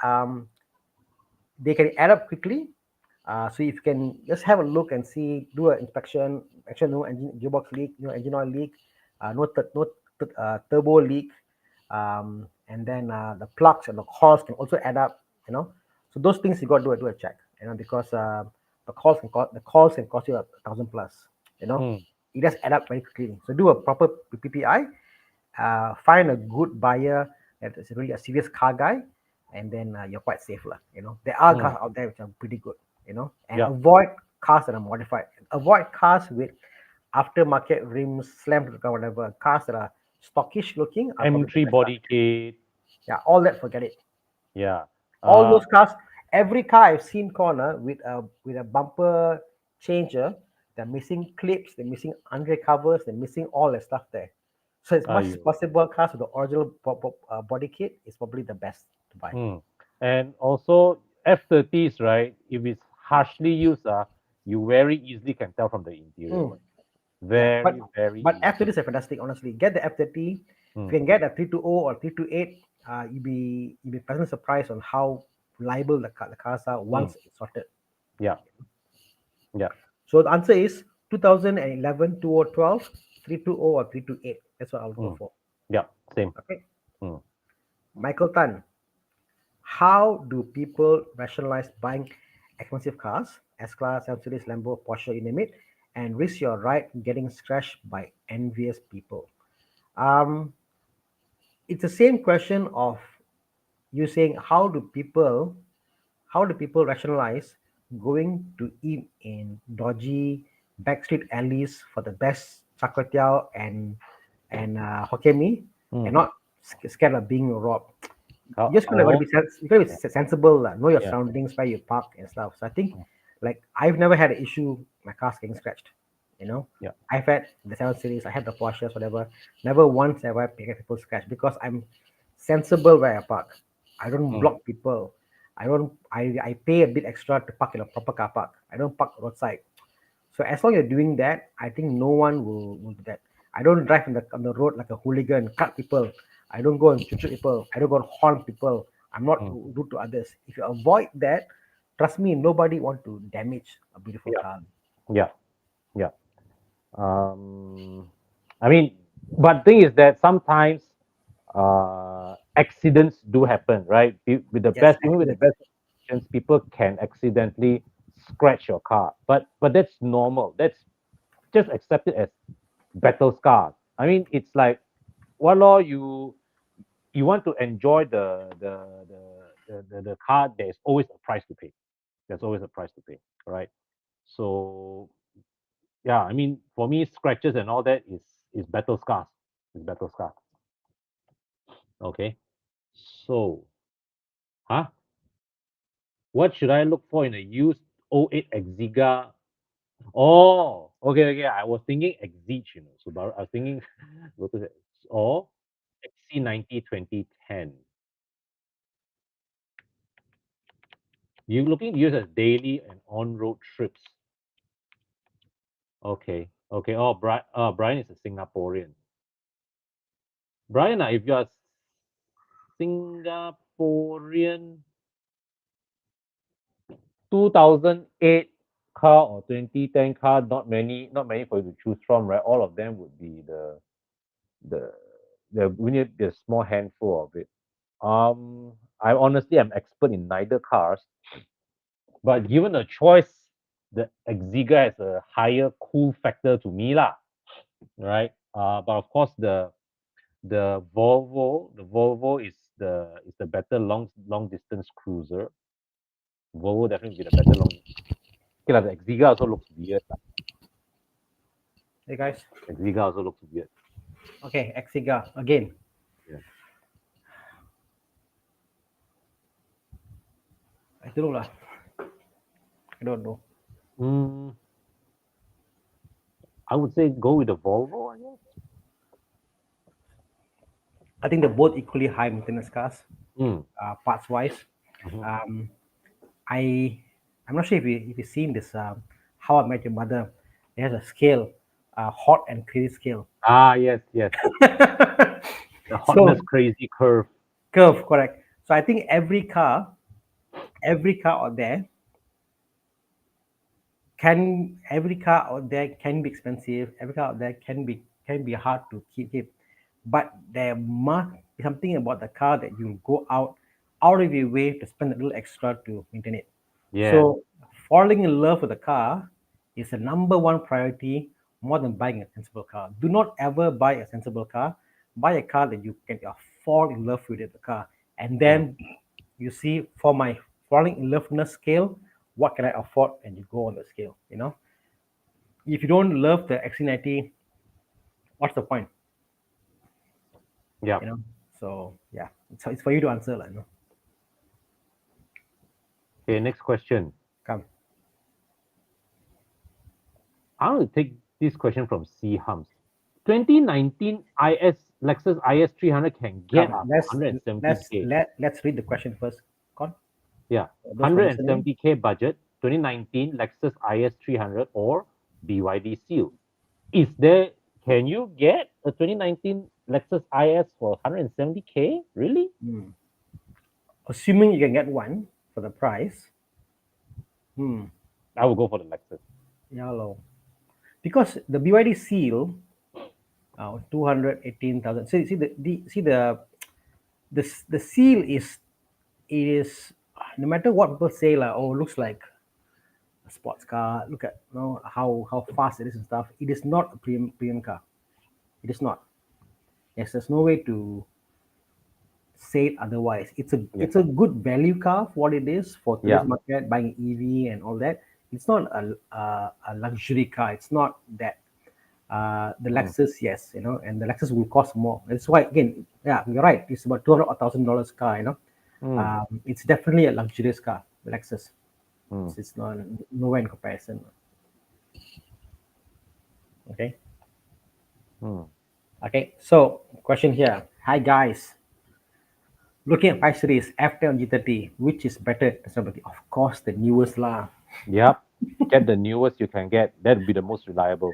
they can add up quickly. So if you can just have a look and see, do an inspection, actually no engine gearbox leak, no engine oil leak, no turbo leak, and then the plugs and the coils can also add up. So those things you got to do a check. Because the calls can cost you 1,000 plus. You know, Mm. it just add up very quickly. So do a proper PPI, find a good buyer that is really a serious car guy, and then you're quite safe, lah. There are Mm. cars out there which are pretty good. And Yeah. avoid cars that are modified. Avoid cars with aftermarket rims, slammed to the car, whatever. Cars that are stockish looking are probably the M3 best, lah. body kit. Yeah, all that, forget it. Yeah. All Uh, those cars, every car I've seen corner with a bumper changer, they're missing clips, they're missing under covers, they're missing all that stuff there. So as much as Aiyo. possible, cars with the original body kit is probably the best to buy. Mm. And also F30s, right? If it's harshly used, you very easily can tell from the interior. Mm, yeah, Very, very but easily. F30s are fantastic. Honestly, get the F30. If Mm. you can get a 320 or 328, you'll be pleasantly surprised on how reliable the cars are Mm. once it's sorted. Yeah. Yeah. So the answer is 2011, 2012, 320 or 328. That's what I'll go Mm. for. Yeah. Same. Okay. Mm. Michael Tan, how do people rationalize buying expensive cars, S-Class, Series, Lambo, Porsche, you name it, and risk your ride getting scratched by envious people? Um, it's the same question of you saying how do people rationalize going to eat in dodgy backstreet alleys for the best char kway teow and Hokkien mee, and Mm. not scared of being robbed? You just kind of got to Oh, be sensible, know your yeah. surroundings, where you park and stuff. So I think, like, I've never had an issue my car's getting scratched. You know, Yeah. I've had the 7 Series, I had the Porsches, whatever. Never once have I get people scratched because I'm sensible where I park. I don't Mm. block people. I don't. I pay a bit extra to park in a proper car park. I don't park roadside. So as long as you're doing that, I think no one will do that. I don't drive on the road like a hooligan, cut people. I don't go and shoot people. I don't go and horn people. I'm not Mm. rude to others. If you avoid that, trust me, nobody want to damage a beautiful Yeah. car. Yeah. Yeah. Um, I mean, but thing is that sometimes accidents do happen, right? With the Yes, best, even with the accident. best intentions, people can accidentally scratch your car. But that's normal. That's just accept it as battle scars. I mean, it's like, well, you want to enjoy the car. There's always a price to pay. There's always a price to pay, right? So yeah, I mean, for me, scratches and all that is battle scars. Is battle scars. Okay. So, huh? What should I look for in a used '08 Exiga? Oh, okay, okay. I was thinking Exige, Subaru. I was thinking what is it? Or XC90 2010. You looking to use as daily and on-road trips. Okay, okay. Oh, Brian is a Singaporean. Brian, if you are Singaporean, 2008. car or 2010 car, not many for you to choose from, right? All of them would be the we need a small handful of it. I honestly am expert in neither cars, but given a choice, the Exiga has a higher cool factor to me lah, right? But of course the Volvo is the better long distance cruiser. Volvo definitely be the better long. Okay, lah, the Exiga also looks weird. Lah. Hey guys. Exiga also looks weird. Okay, Exiga again. Yeah. I don't know lah. I don't know. Mm, I would say go with the Volvo, I guess. I think they're both equally high maintenance cars, Mm. parts wise. Mhm. Um, I I'm not sure if you've seen this. How I Met Your Mother. It has a scale, hot and crazy scale. Ah, yes, yes. The So hotness crazy curve. curve, correct. So I think every car out there every car out there can be expensive. Every car out there can be hard to keep. But there must be something about the car that you go out of your way to spend a little extra to maintain it. Yes. So falling in love with a car is the number one priority more than buying a sensible car. Do not ever buy a sensible car. Buy a car that you can fall in love with the car. And Mm. then you see for my falling in loveness scale, what can I afford? And you go on the scale. If you don't love the XC90, what's the point? Yeah. You know. So yeah, it's for you to answer, like, Okay, next question. come, I want to take this question from C Hums. 2019 Lexus IS 300 can get come. up to Let's let's 170K. let let's read the question first. Con, Yeah, for those who are listening. 170K budget, 2019 Lexus IS 300 or BYD Seal. Is there, can you get a 2019 Lexus IS for 170K? Really? Hmm. Assuming you can get one for the price. Hmm. I will go for the Lexus. Yeah, low. Because the BYD Seal, 218,000. See the Seal is no matter what people say, like, oh, looks like a sports car. Look at how fast it is and stuff. It is not a premium car. It is not. Yes, there's no way to say it otherwise. Yeah. It's a good value car for what it is for today's Yeah. market, buying EV and all that. It's not a luxury car. It's not that. The Mm. Lexus, yes, and the Lexus will cost more. That's why, again, yeah, you're right. It's about $200,000 car. Mm. It's definitely a luxurious car, the Lexus. Mm. It's not nowhere in comparison. Okay. Mm. Okay. So, question here. Hi guys. Looking at 5 Series, F10 G30, which is better? Of course, the newest lah. Yep. Get the newest you can get. That would be the most reliable.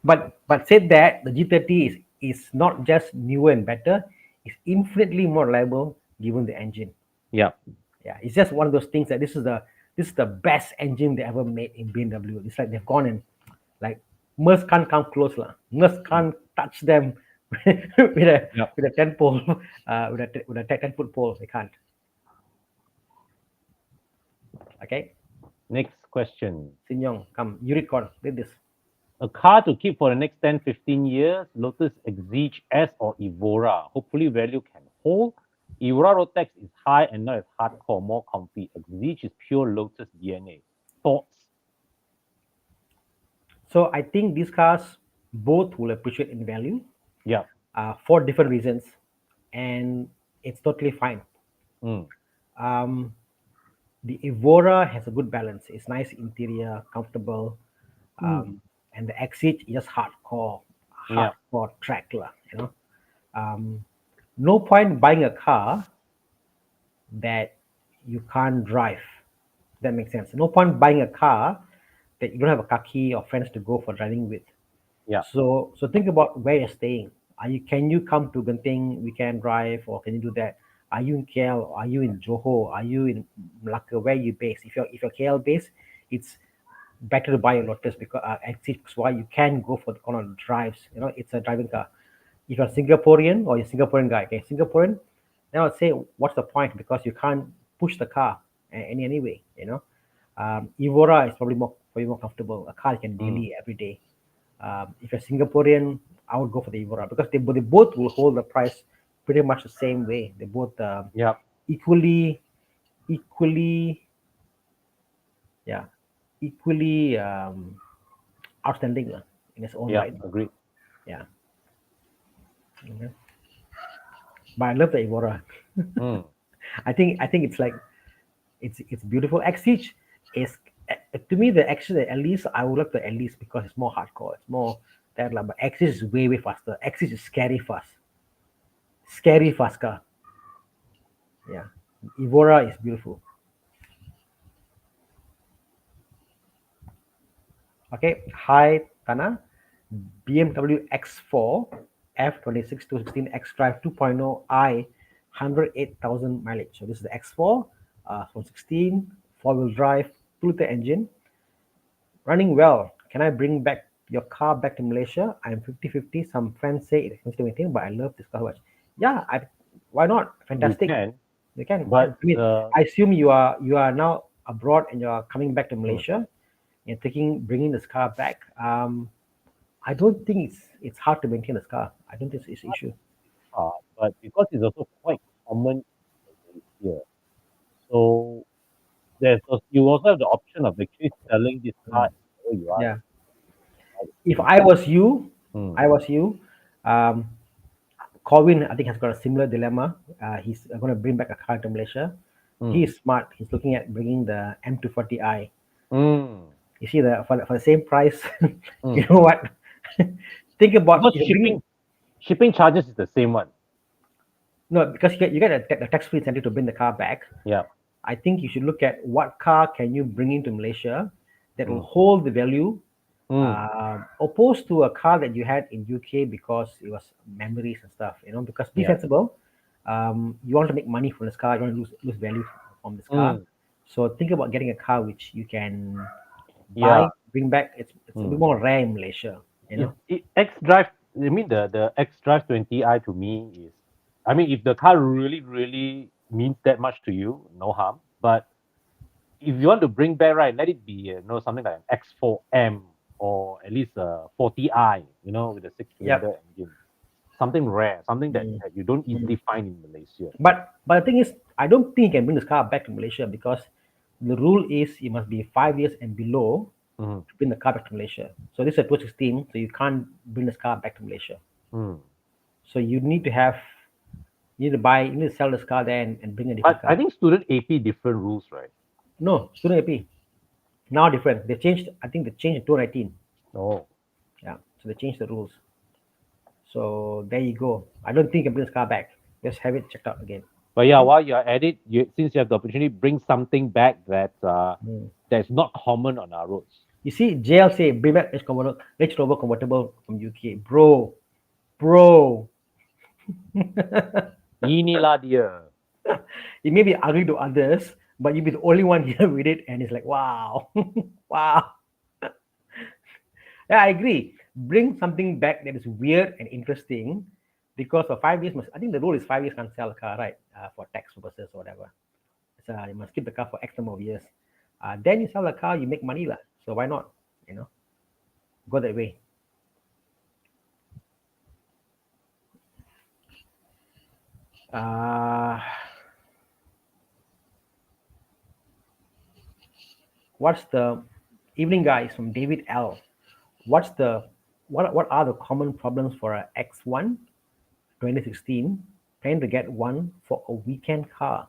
But said that the G30 is not just newer and better, it's infinitely more reliable given the engine. Yep. Yeah, it's just one of those things that this is the best engine they ever made in BMW. It's like they've gone and like Merce can't come close lah. Merce Mm. can't touch them with a Yep. with a 10 pole with a 10 foot pole. They can't. Okay, Next question. Sin Yong, come, you read this. A car to keep for the next 10, 15 years, Lotus Exige S or Evora. Hopefully value can hold. Evora road tax is high and not as hardcore, more comfy. Exige is pure Lotus DNA. Thoughts? So I think these cars both will appreciate in value Yeah. for different reasons, and it's totally fine. Mm. Um, the Evora has a good balance. It's nice interior, comfortable, Mm. and the Exit is just Yeah. hardcore track lah. Um, no point buying a car that you can't drive. That makes sense. No point buying a car that you don't have a car key or friends to go for driving with. Yeah. So think about where you're staying. Can you come to Genting weekend drive, or can you do that? Are you in KL? Are you in Johor? Are you in Malacca? Where are you based? If you're KL based, it's better to buy a Lotus because X6, why you can go for the kind of drives. It's a driving car. If you're Singaporean or you're Singaporean guy, okay, Singaporean, then I'll say, what's the point? Because you can't push the car anyway. Evora is probably more comfortable. A car you can Mm. daily every day. If you're Singaporean, I would go for the Evora because they both will hold the price pretty much the same way. They both Yep. equally equally yeah equally outstanding in its own Yep. right. Agreed. Yeah. Mhm. But I love the Evora. Mm. I think it's like it's beautiful. Exige is to me the actually at least I would like the at least because it's more hardcore. It's more that like, but Exige is way faster. Exige is scary fast car. Yeah, Evora is beautiful. Okay, hi Tana, BMW X4 F26 216 X Drive 2.0 I 108,000 mileage. So this is the X4, 416 four-wheel drive, 2-liter engine, running well. Can I bring back your car back to Malaysia? I'm 50-50. Some friends say it's expensive to maintain, but I love this car so much. Yeah, why not? You Fantastic. can, You can. but I mean, I assume you are now abroad and you are coming back to mm, Malaysia and bringing this car back. I don't think it's hard to maintain this car. I don't think it's an issue. hard, but because it's also quite common in Malaysia, so you also have the option of actually selling this car Mm, where you are. yeah. If In- I was you, Mm. I was you. Um, Corwin, I think, has got a similar dilemma. He's going to bring back a car to Malaysia. Mm. He's smart. He's looking at bringing the M240i. Mm. You see, for the same price, you Mm. know what? Think about Because if you bring shipping charges is the same one. no, because you get a tax-free incentive to bring the car back. Yeah. I think you should look at what car can you bring into Malaysia that will Mm. hold the value, Mm. opposed to a car that you had in UK because it was memories and stuff. Because be Yeah. sensible. You want to make money from this car. You want to lose value from this car. Mm. So think about getting a car which you can Yeah. buy, bring back. It's a bit Mm. more rare in Malaysia. You know. X Drive. I mean the X Drive 20i to me is. I mean, if the car really means that much to you, no harm. But if you want to bring back, right, let it be something like an X4M or at least a 40i, with a Yep. six-cylinder engine. Something rare, something that, Mm, that you don't mm. easily find in Malaysia. But the thing is, I don't think you can bring this car back to Malaysia because the rule is you must be 5 years and below Mm. to bring the car back to Malaysia. So this is a 2016, so you can't bring this car back to Malaysia. Mm. So you need to sell this car there and bring a different But I car. think student AP different rules, right? No, student AP now different. They changed. I think they changed in 2019. Oh. Yeah, so they changed the rules. So there you go. I don't think you can bring this car back. Just have it checked out again. But yeah, Okay. while you're at it, since you have the opportunity, bring something back Mm. that's not common on our roads. You see, JL say bring back Range Rover convertible from UK, bro. Inilah dia. It may be ugly to others, but you'll be the only one here with it, and it's like, wow, wow. Yeah, I agree. Bring something back that is weird and interesting, because for 5 years, I think the rule is 5 years can't sell a car, right? For tax purposes or whatever. So you must keep the car for X number of years. Then you sell the car, you make money, lah. So why not? You know, go that way. Uh, what's the evening, guys? From David L. What's the what are the common problems for a X1 2016 planning to get one for a weekend car?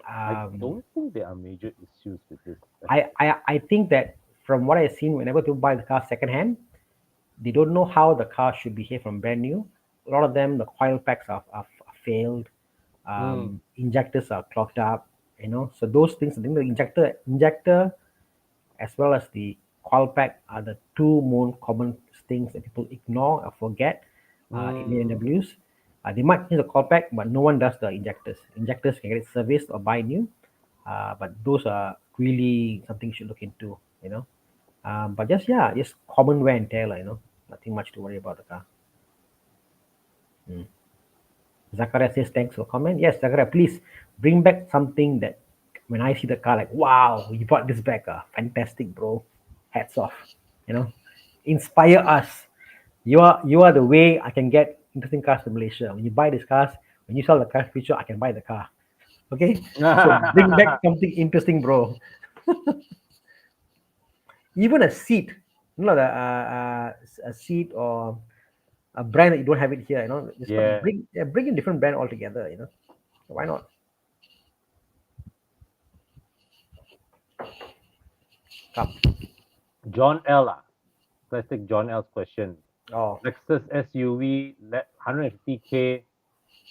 I Um, don't think there are major issues with this. I think that from what I've seen, whenever people buy the car secondhand, they don't know how the car should behave from brand new. A lot of them, the coil packs are failed, Mm. injectors are clogged up. So those things. I think the injector as well as the coil pack are the two more common things that people ignore or forget in Mm. BMWs. They might change the coil pack, but no one does the injectors. Injectors can get it serviced or buy new, but those are really something you should look into. But just yeah, just common wear and tear, nothing much to worry about the car. Mm. Zakaria says thanks for comment. Yes, Zakaria, please bring back something that when I see the car, like wow, you brought this back, fantastic, bro. Hats off. You know, inspire us. You are the way I can get interesting cars to Malaysia. When you buy these cars, when you sell the car future, I can buy the car. Okay, so bring back something interesting, bro. Even a seat, a seat or a brand that you don't have it here. Just Yeah. bring in different brand altogether. Why not? Come. John L. Let's take John L's question. Oh, Lexus SUV, 150K,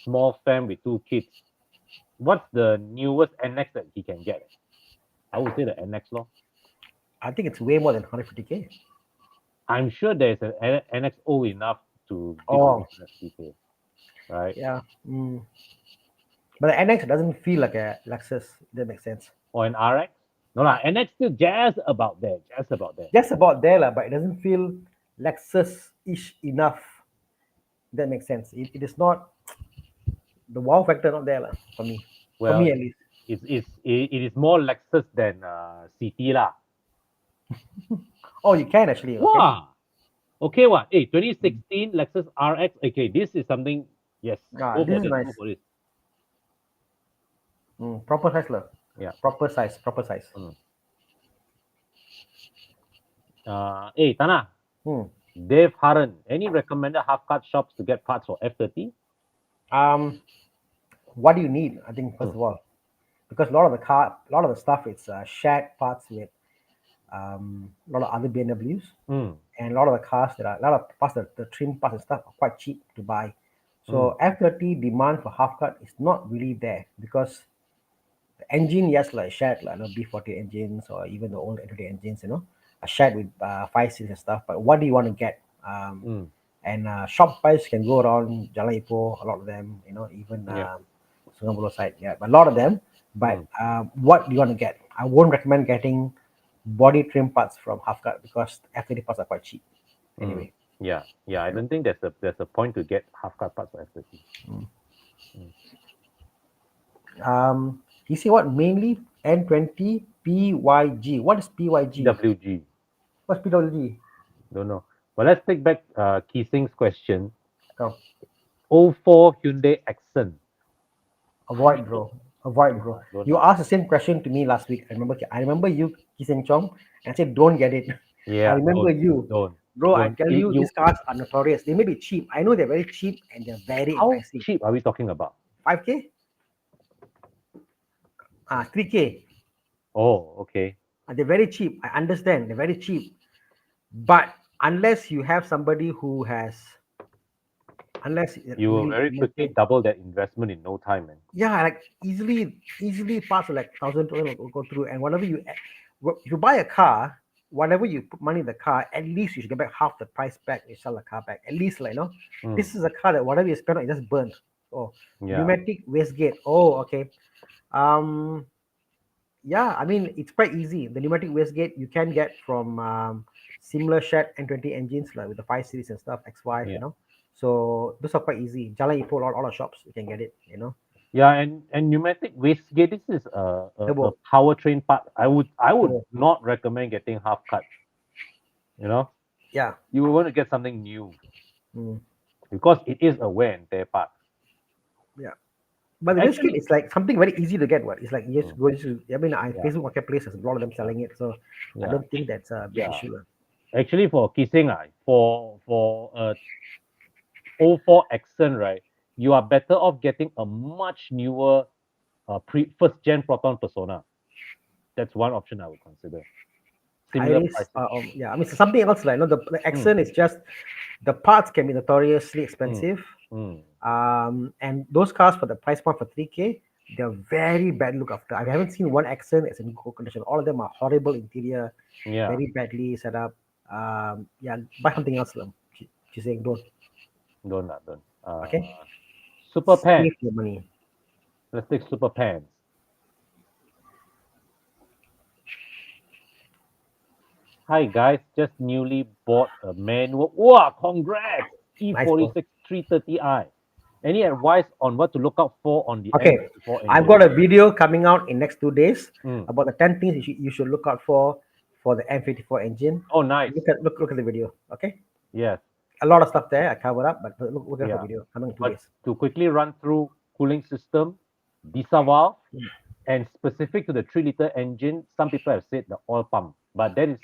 small fam with two kids. What's the newest NX that he can get? I would say the NX law. I think it's way more than 150K. I'm sure there's an NX old enough to beat Oh, 150K, right? yeah. But the NX doesn't feel like a Lexus. That makes sense. Or an RX? No lah, NX still just about there, just about there. Just about there, lah, but it doesn't feel Lexus-ish enough. That makes sense. It is not the wow factor, not there, lah, for me. For Well, me, at least. it is more Lexus than CT lah. Oh, you can actually. Okay. Wow. Okay, what? Hey, 2016 Lexus RX. Okay, this is something. Yes, go This for is this. nice. Go for this. Proper size, lah. Yeah. Proper size. Proper size. Hey, Tana. Hmm. Dave Haran. Any recommended half cut shops to get parts for F30? What do you need? I think first of all, because a lot of the stuff it's shared parts with a lot of other BMWs, and a lot of the cars a lot of parts, the trim parts and stuff are quite cheap to buy. So F30 demand for half cut is not really there because the engine, yes, like shared, like B40 engines or even the old F30 engines, are shared with 5 series and stuff. But what do you want to get? And shop price can go around Jalan Ipoh, a lot of them, even Sungai Buloh side, yeah, but a lot of them. But what do you want to get? I won't recommend getting body trim parts from half cut because F30 parts are quite cheap. Anyway. Yeah. I don't think there's a point to get half cut parts for F30. You see what? Mainly N20 PYG. What is PYG? WG. What's PWG? Don't know. But let's take back Kee Sing's question. Oh, O 04 Hyundai Accent. avoid, bro. Avoid, bro. Don't You asked the same question to me last week. I remember you, Kiseng Chong, and I said, don't get it. Yeah. I remember you. Don't. Bro, I Don't. tell you, these cars are notorious. They may be cheap. I know they're very cheap and they're very How enticing. cheap are we talking about? 5K? 3K. Oh, okay. They're very cheap. I understand. They're very cheap. But unless you have somebody who has, You will very quickly double that investment in no time, man. yeah, like easily parts of like 1,000 will go through. And if you buy a car, whatever you put money in the car, at least you should get back half the price back. You sell the car back. At least, this is a car that whatever you spend on, it just burnt. Oh, pneumatic wastegate. Oh, okay. Yeah, I mean it's quite easy. The pneumatic wastegate you can get from similar shared N20 engines like with the 5 series and stuff, X5, So those are quite easy. Jalan Ipoh, all the shops you can get it. Yeah, and pneumatic wastegate. This is a powertrain part. I would not recommend getting half cut. Yeah. You want to get something new Mm. because it is a wear and tear part. Yeah. But the wastegate is like something very easy to get. What it's like you just go to. I mean, Facebook Marketplace has a lot of them selling it, so I don't think that's a big issue. Actually, for kissing, for a 04 Accent, right, you are better off getting a much newer first gen Proton Persona. That's one option I would consider. Similar pricing. Yeah, I mean something else like the Accent is just the parts can be notoriously expensive. And those cars for the price point for 3K, they're very bad look after. I haven't seen one Accent that's in good condition. All of them are horrible interior, very badly set up. Yeah, buy something else. She's saying don't. Don't. Okay. Super Pants. Save your money. Let's take Super Pants. Hi guys, just newly bought a manual. Wow, congrats! Nice, bro. E46 330i. Any advice on what to look out for on the Okay, M54 I've engine? got a video coming out in next 2 days Mm. about the 10 things you should look out for the M54 engine. Oh, nice. Look at the video. Okay, Yes. a lot of stuff there I covered up, but look at the Yeah. video coming in two But days. to quickly run through cooling system, diesel valve, and specific to the 3-liter engine, some people have said the oil pump, but that is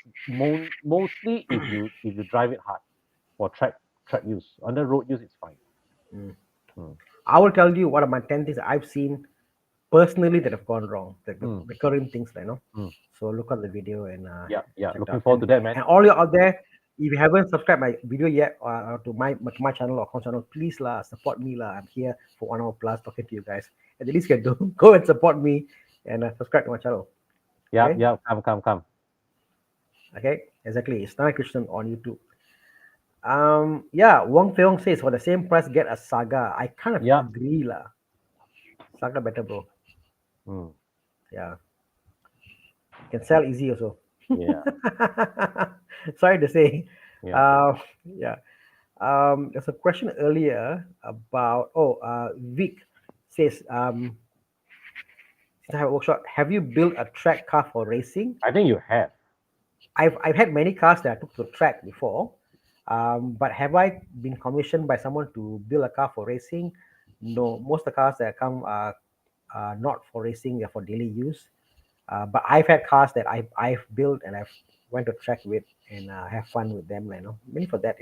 mostly if you drive it hard for track use. Under road use, it's fine. Mm. Mm. I will tell you what are my 10 things I've seen personally that have gone wrong, the Mm. recurring things, Mm. So look at the video and Yeah, yeah. check it Looking out. forward to that, man. And all you out there, if you haven't subscribed my video yet to my channel or channel, please lah support me lah. I'm here for 1 hour plus talking to you guys. At least you can do go and support me and subscribe to my channel. Yeah, Okay, yeah. Come. okay, exactly. It's not a Christian on YouTube. Yeah, Wong Feong says for the same price get a Saga. I kind of Yeah. agree lah. Saga better, bro. Mm. Yeah, can sell easy also. Yeah, Sorry to say. yeah. Yeah. There's a question earlier about, Vic says, since I have a workshop, have you built a track car for racing? I think you have. I've had many cars that I took to track before, but have I been commissioned by someone to build a car for racing? No, most of the cars that come are not for racing; they're for daily use. But I've had cars that I've built and I've went to track with and have fun with them. Mainly for that.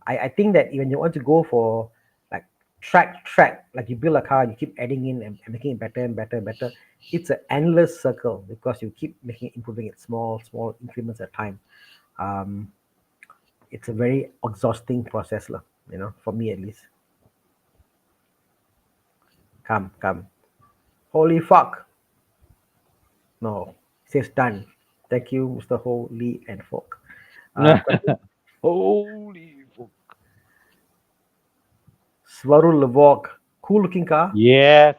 I think that when you want to go for like track, like you build a car, you keep adding in and making it better and better and better. It's an endless circle because you keep making improving it small increments at a time. Um, it's a very exhausting process, lah. For me at least. Come. Holy fuck! No, it says done. Thank you, Mr. Ho, Lee, and Folk. Question. Holy. Swaru Lavok, cool looking car. Yes,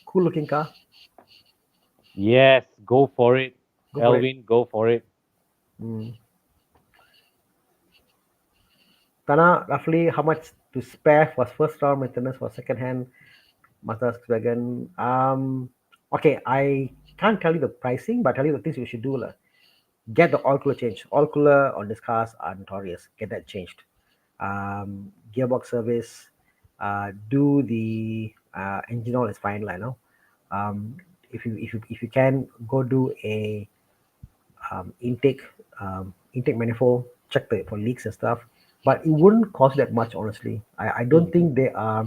Cool looking car. yes. Go for it, Go for it. Elvin. Go for it. Mm. Tana, roughly how much to spare for first round maintenance for second hand Mazda Wagon? Okay, I can't tell you the pricing, but I'll tell you the things you should do. Get the oil cooler changed. Oil cooler on these cars are notorious. Get that changed. Gearbox service. Do the engine oil is fine, like no. If you can go do a intake manifold, check for leaks and stuff. But it wouldn't cost that much, honestly. I don't Mm. think they are.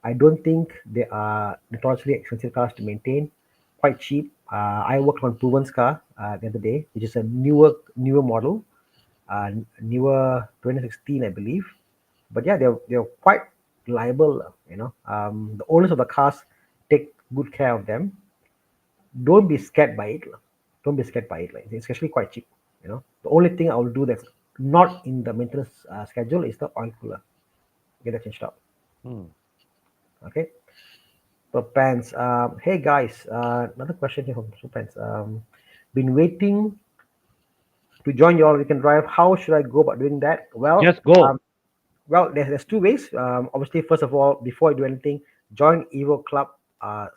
I don't think they are notoriously expensive cars to maintain. Quite cheap. I worked on Proven's car the other day, which is a newer model, newer 2016, I believe. But yeah, they're quite reliable. The owners of the cars take good care of them. Don't be scared by it. Don't be scared by it. It's actually quite cheap. The only thing I will do that's not in the maintenance schedule is the oil cooler. Get that changed out. Mm. Okay. So pants. Hey guys, another question here from Pants. Been waiting to join your weekend drive. How should I go about doing that? Well, Just go. there's two ways. Obviously, first of all, before you do anything, join Evo Club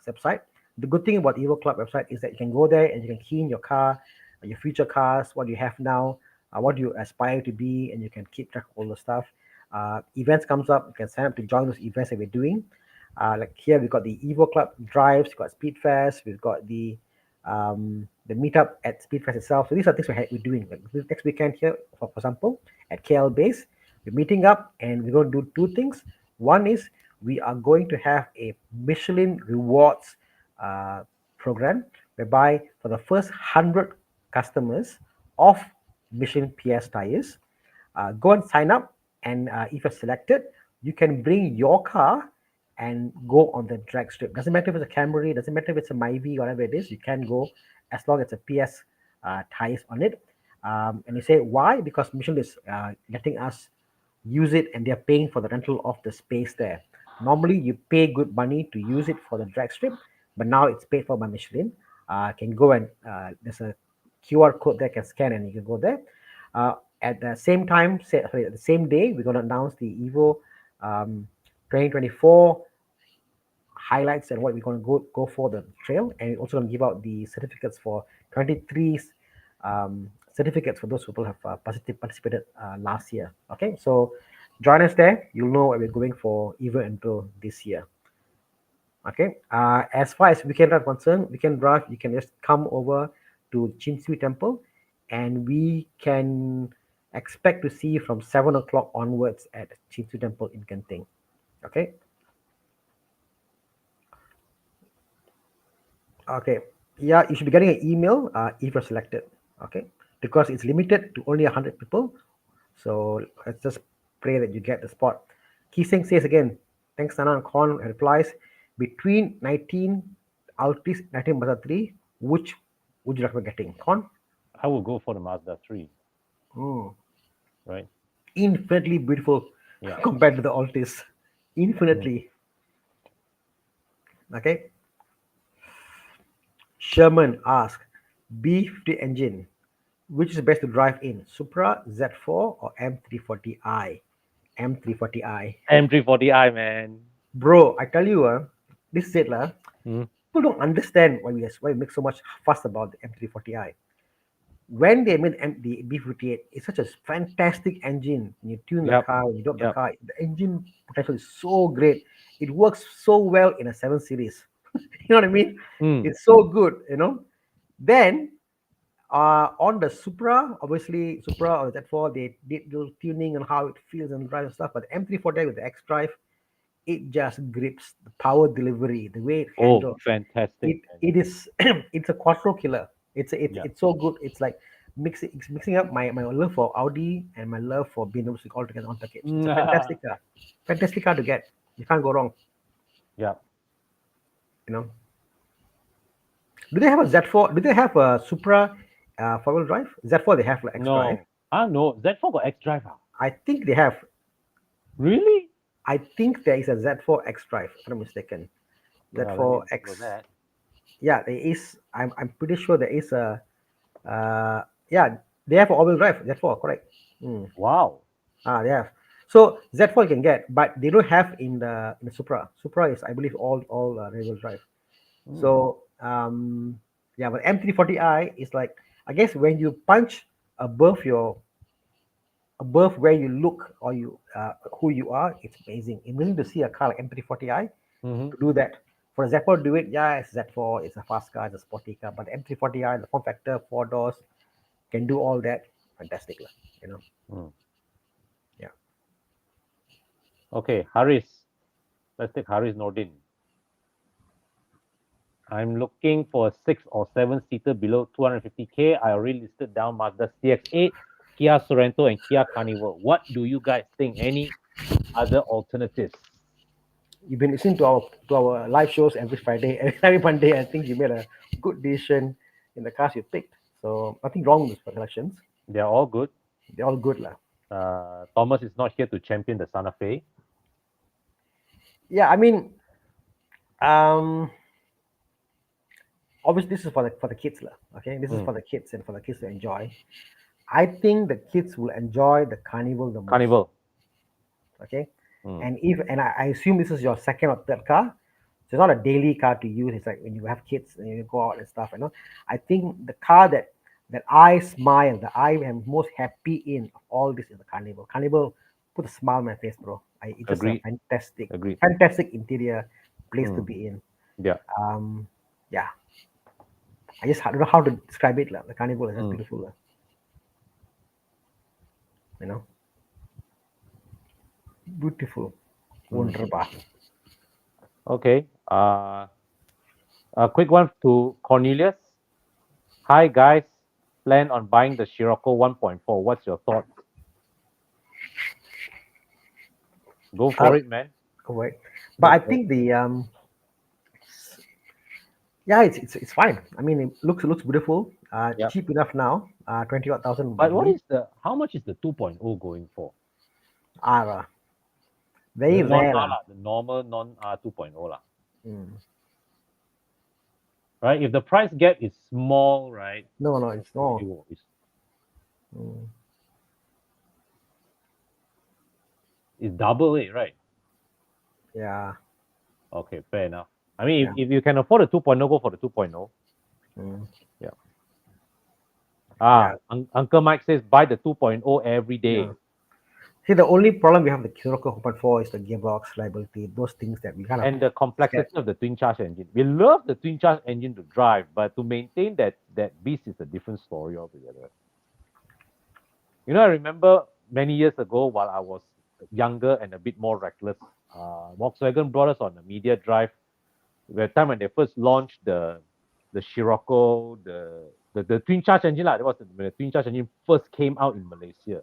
website. The good thing about Evo Club website is that you can go there and you can key in your car, your future cars, what you have now, what you aspire to be, and you can keep track of all the stuff. Events comes up, you can sign up to join those events that we're doing. Like here, we've got the Evo Club drives, we've got Speed Fest, we've got the meetup at Speedfest itself. So these are things we're doing. Like next weekend here, for example, at KL base, we're meeting up and we're going to do two things. One is we are going to have a Michelin rewards uh, program whereby for the first 100 customers of Michelin PS tires, go and sign up. And if you're selected, you can bring your car and go on the drag strip. Doesn't matter if it's a Camry, doesn't matter if it's a Myvi, whatever it is, you can go as long as a PS tires on it. And you say why? Because Michelin is letting us use it and they're paying for the rental of the space there. Normally, you pay good money to use it for the drag strip, but now it's paid for by Michelin. Can go and there's a QR code there, can scan and you can go there. At the same time, sorry, the same day, we're going to announce the Evo 2024 highlights and what we're going to go for the trail, and we're also going to give out the certificates for 23's certificates for those people who have participated last year. Okay, so join us there. You'll know what we're going for Evo Enduro this year. Okay, as far as weekend drive concerned, weekend drive, you can just come over to Chinsui Temple, and we can expect to see you from 7 o'clock onwards at Chinsui Temple in Genting. Okay. Okay. Yeah, you should be getting an email if you're selected. Okay, because it's limited to only 100 people. So let's just pray that you get the spot. Kiseng says again, thanks Sana, and Kon replies, between 19 Altis, 19 Mazda 3, which would you recommend getting? Kon? I will go for the Mazda 3, Mm. right? Infinitely beautiful Yeah. compared to the Altis. Mm. Infinitely. Okay. Sherman asks, B50 engine, which is best to drive in, Supra, Z4, or M340i? M340i. M340i, man. Bro, I tell you, this is it, Mm. people don't understand why we make so much fuss about the M340i. When they made the B58, it's such a fantastic engine. When you tune the Yep. car, when you drop the Yep. car, the engine potential is so great. It works so well in a 7 Series. You know what I mean? Mm. It's so good. Then on the Supra, obviously Supra or Z4, they did little tuning on how it feels and drive and stuff. But the M340 with the X Drive, it just grips the power delivery, the way it Oh, handles. fantastic, man. It is it's a quattro killer. Yeah. It's so good. It's like mixing up my love for Audi and my love for BMW all together on package. It's a fantastic car to get. You can't go wrong. Yeah. You know. Do they have a Z4? Do they have a Supra 4-wheel drive? Z4 they have like X Drive. No. Ah, no. Z4 got X Drive. Ah? I think they have. Really? I think there is a Z4 X Drive, if I'm not mistaken. Yeah, let me Z4 Google X. that. Yeah, there is. I'm pretty sure there is a. Yeah, they have all-wheel drive. Z4, correct. Mm. Wow. They have. So Z4 you can get, but they don't have in the Supra. Supra is, I believe, all rear-wheel drive. Mm. So yeah, but M340i is like, I guess when you punch above your above where you look or you who you are, it's amazing. Amazing to see a car like M340i Mm-hmm. to do that. For Z4 do it, yeah, it's Z4, it's a fast car, it's a sporty car, but M340i, the form factor, 4 doors, can do all that. Fantastic, you know. Mm. Yeah. Okay, Haris. Let's take Haris Nordin. I'm looking for a 6 or 7 seater below 250K. I already listed down Mazda CX-8, Kia Sorento, and Kia Carnival. What do you guys think? Any other alternatives? You've been listening to our live shows every Friday, every Monday. I think you made a good decision in the cars you picked. So nothing wrong with the selections. They're all good. They're all good, lah. Thomas is not here to champion the Santa Fe. Yeah, I mean, um, obviously this is for the kids, lah. Okay, this is Mm. for the kids and for the kids to enjoy. I think the kids will enjoy the carnival the most. Carnival. Okay, Mm. and I assume this is your second or third car, so it's not a daily car to use. It's like when you have kids and you go out and stuff. I think the car that I smile, that I am most happy in of all this is the carnival. Carnival put a smile on my face, bro. It's just a Agreed. Agreed. fantastic interior place to Mm. be in. Yeah. Yeah, I just don't know how to describe it. The carnival is just Mm. beautiful. You know, beautiful, Mm. wunderbar. Okay. A quick one to Cornelius. Hi guys, plan on buying the Scirocco 1.4. What's your thoughts? Go Uh, for it, man. Correct. But Go I for it. think yeah, it's fine. I mean, it looks beautiful. Yep. Cheap enough now. 20 odd thousand, I But believe. how much is the 2.0 going for? Are The very rare. non-R lah, the normal non-R 2.0 lah. Mm. right? If the price gap is small, right, No, no, it's it, no. it will- it's, Mm, it's double it, right? yeah, Okay, fair enough. I mean, yeah. if you can afford a 2.0, go for the 2.0. Mm, Yeah. yeah, Uncle Mike says buy the 2.0 every yeah. day. See, the only problem we have with the Kuroko 4.4 is the gearbox liability, those things that we kind of And the scared. complexity of the twin charge engine. We love the twin charge engine to drive, but to maintain that beast is a different story altogether. I remember many years ago while I was younger and a bit more reckless, Volkswagen brought us on a media drive. The time when they first launched the Scirocco, the twin charge engine, like, that was when the twin charge engine first came out in Malaysia.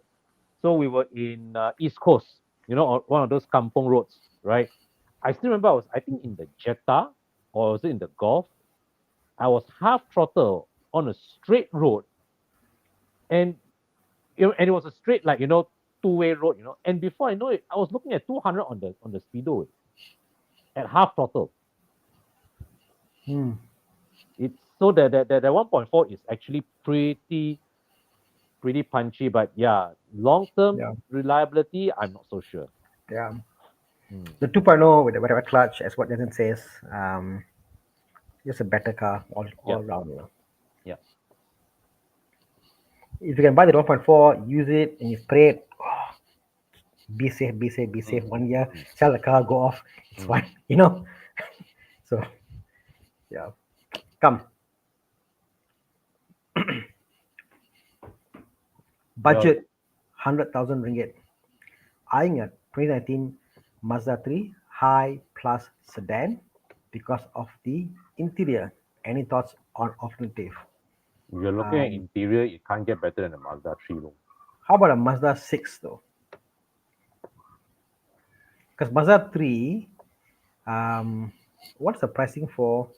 So we were in East Coast, on one of those kampong roads, right? I still remember I think in the Jetta or was it in the Golf? I was half throttle on a straight road, and and it was a straight, like, two-way road, and before I know it, I was looking at 200 on the speedo at half throttle. Mm, It's so the 1.4 is actually pretty punchy, but yeah, long term yeah, reliability, I'm not so sure. yeah. Hmm. The 2.0 with the whatever clutch, as what Jason says, just a better car all Yeah, around. You know, yeah. if you can buy the 1.4, use it, and you pray it. Be safe, be safe, be safe. Mm, 1 year, mm, sell the car, go off. It's mm. fine. You know. So yeah, come Well, budget 100,000 ringgit. Eyeing a 2019 Mazda 3 High Plus sedan because of the interior. Any thoughts on alternative? if you're looking at Um, interior, it can't get better than a Mazda 3 low. how about a Mazda 6 though? Because Mazda 3, what's the pricing for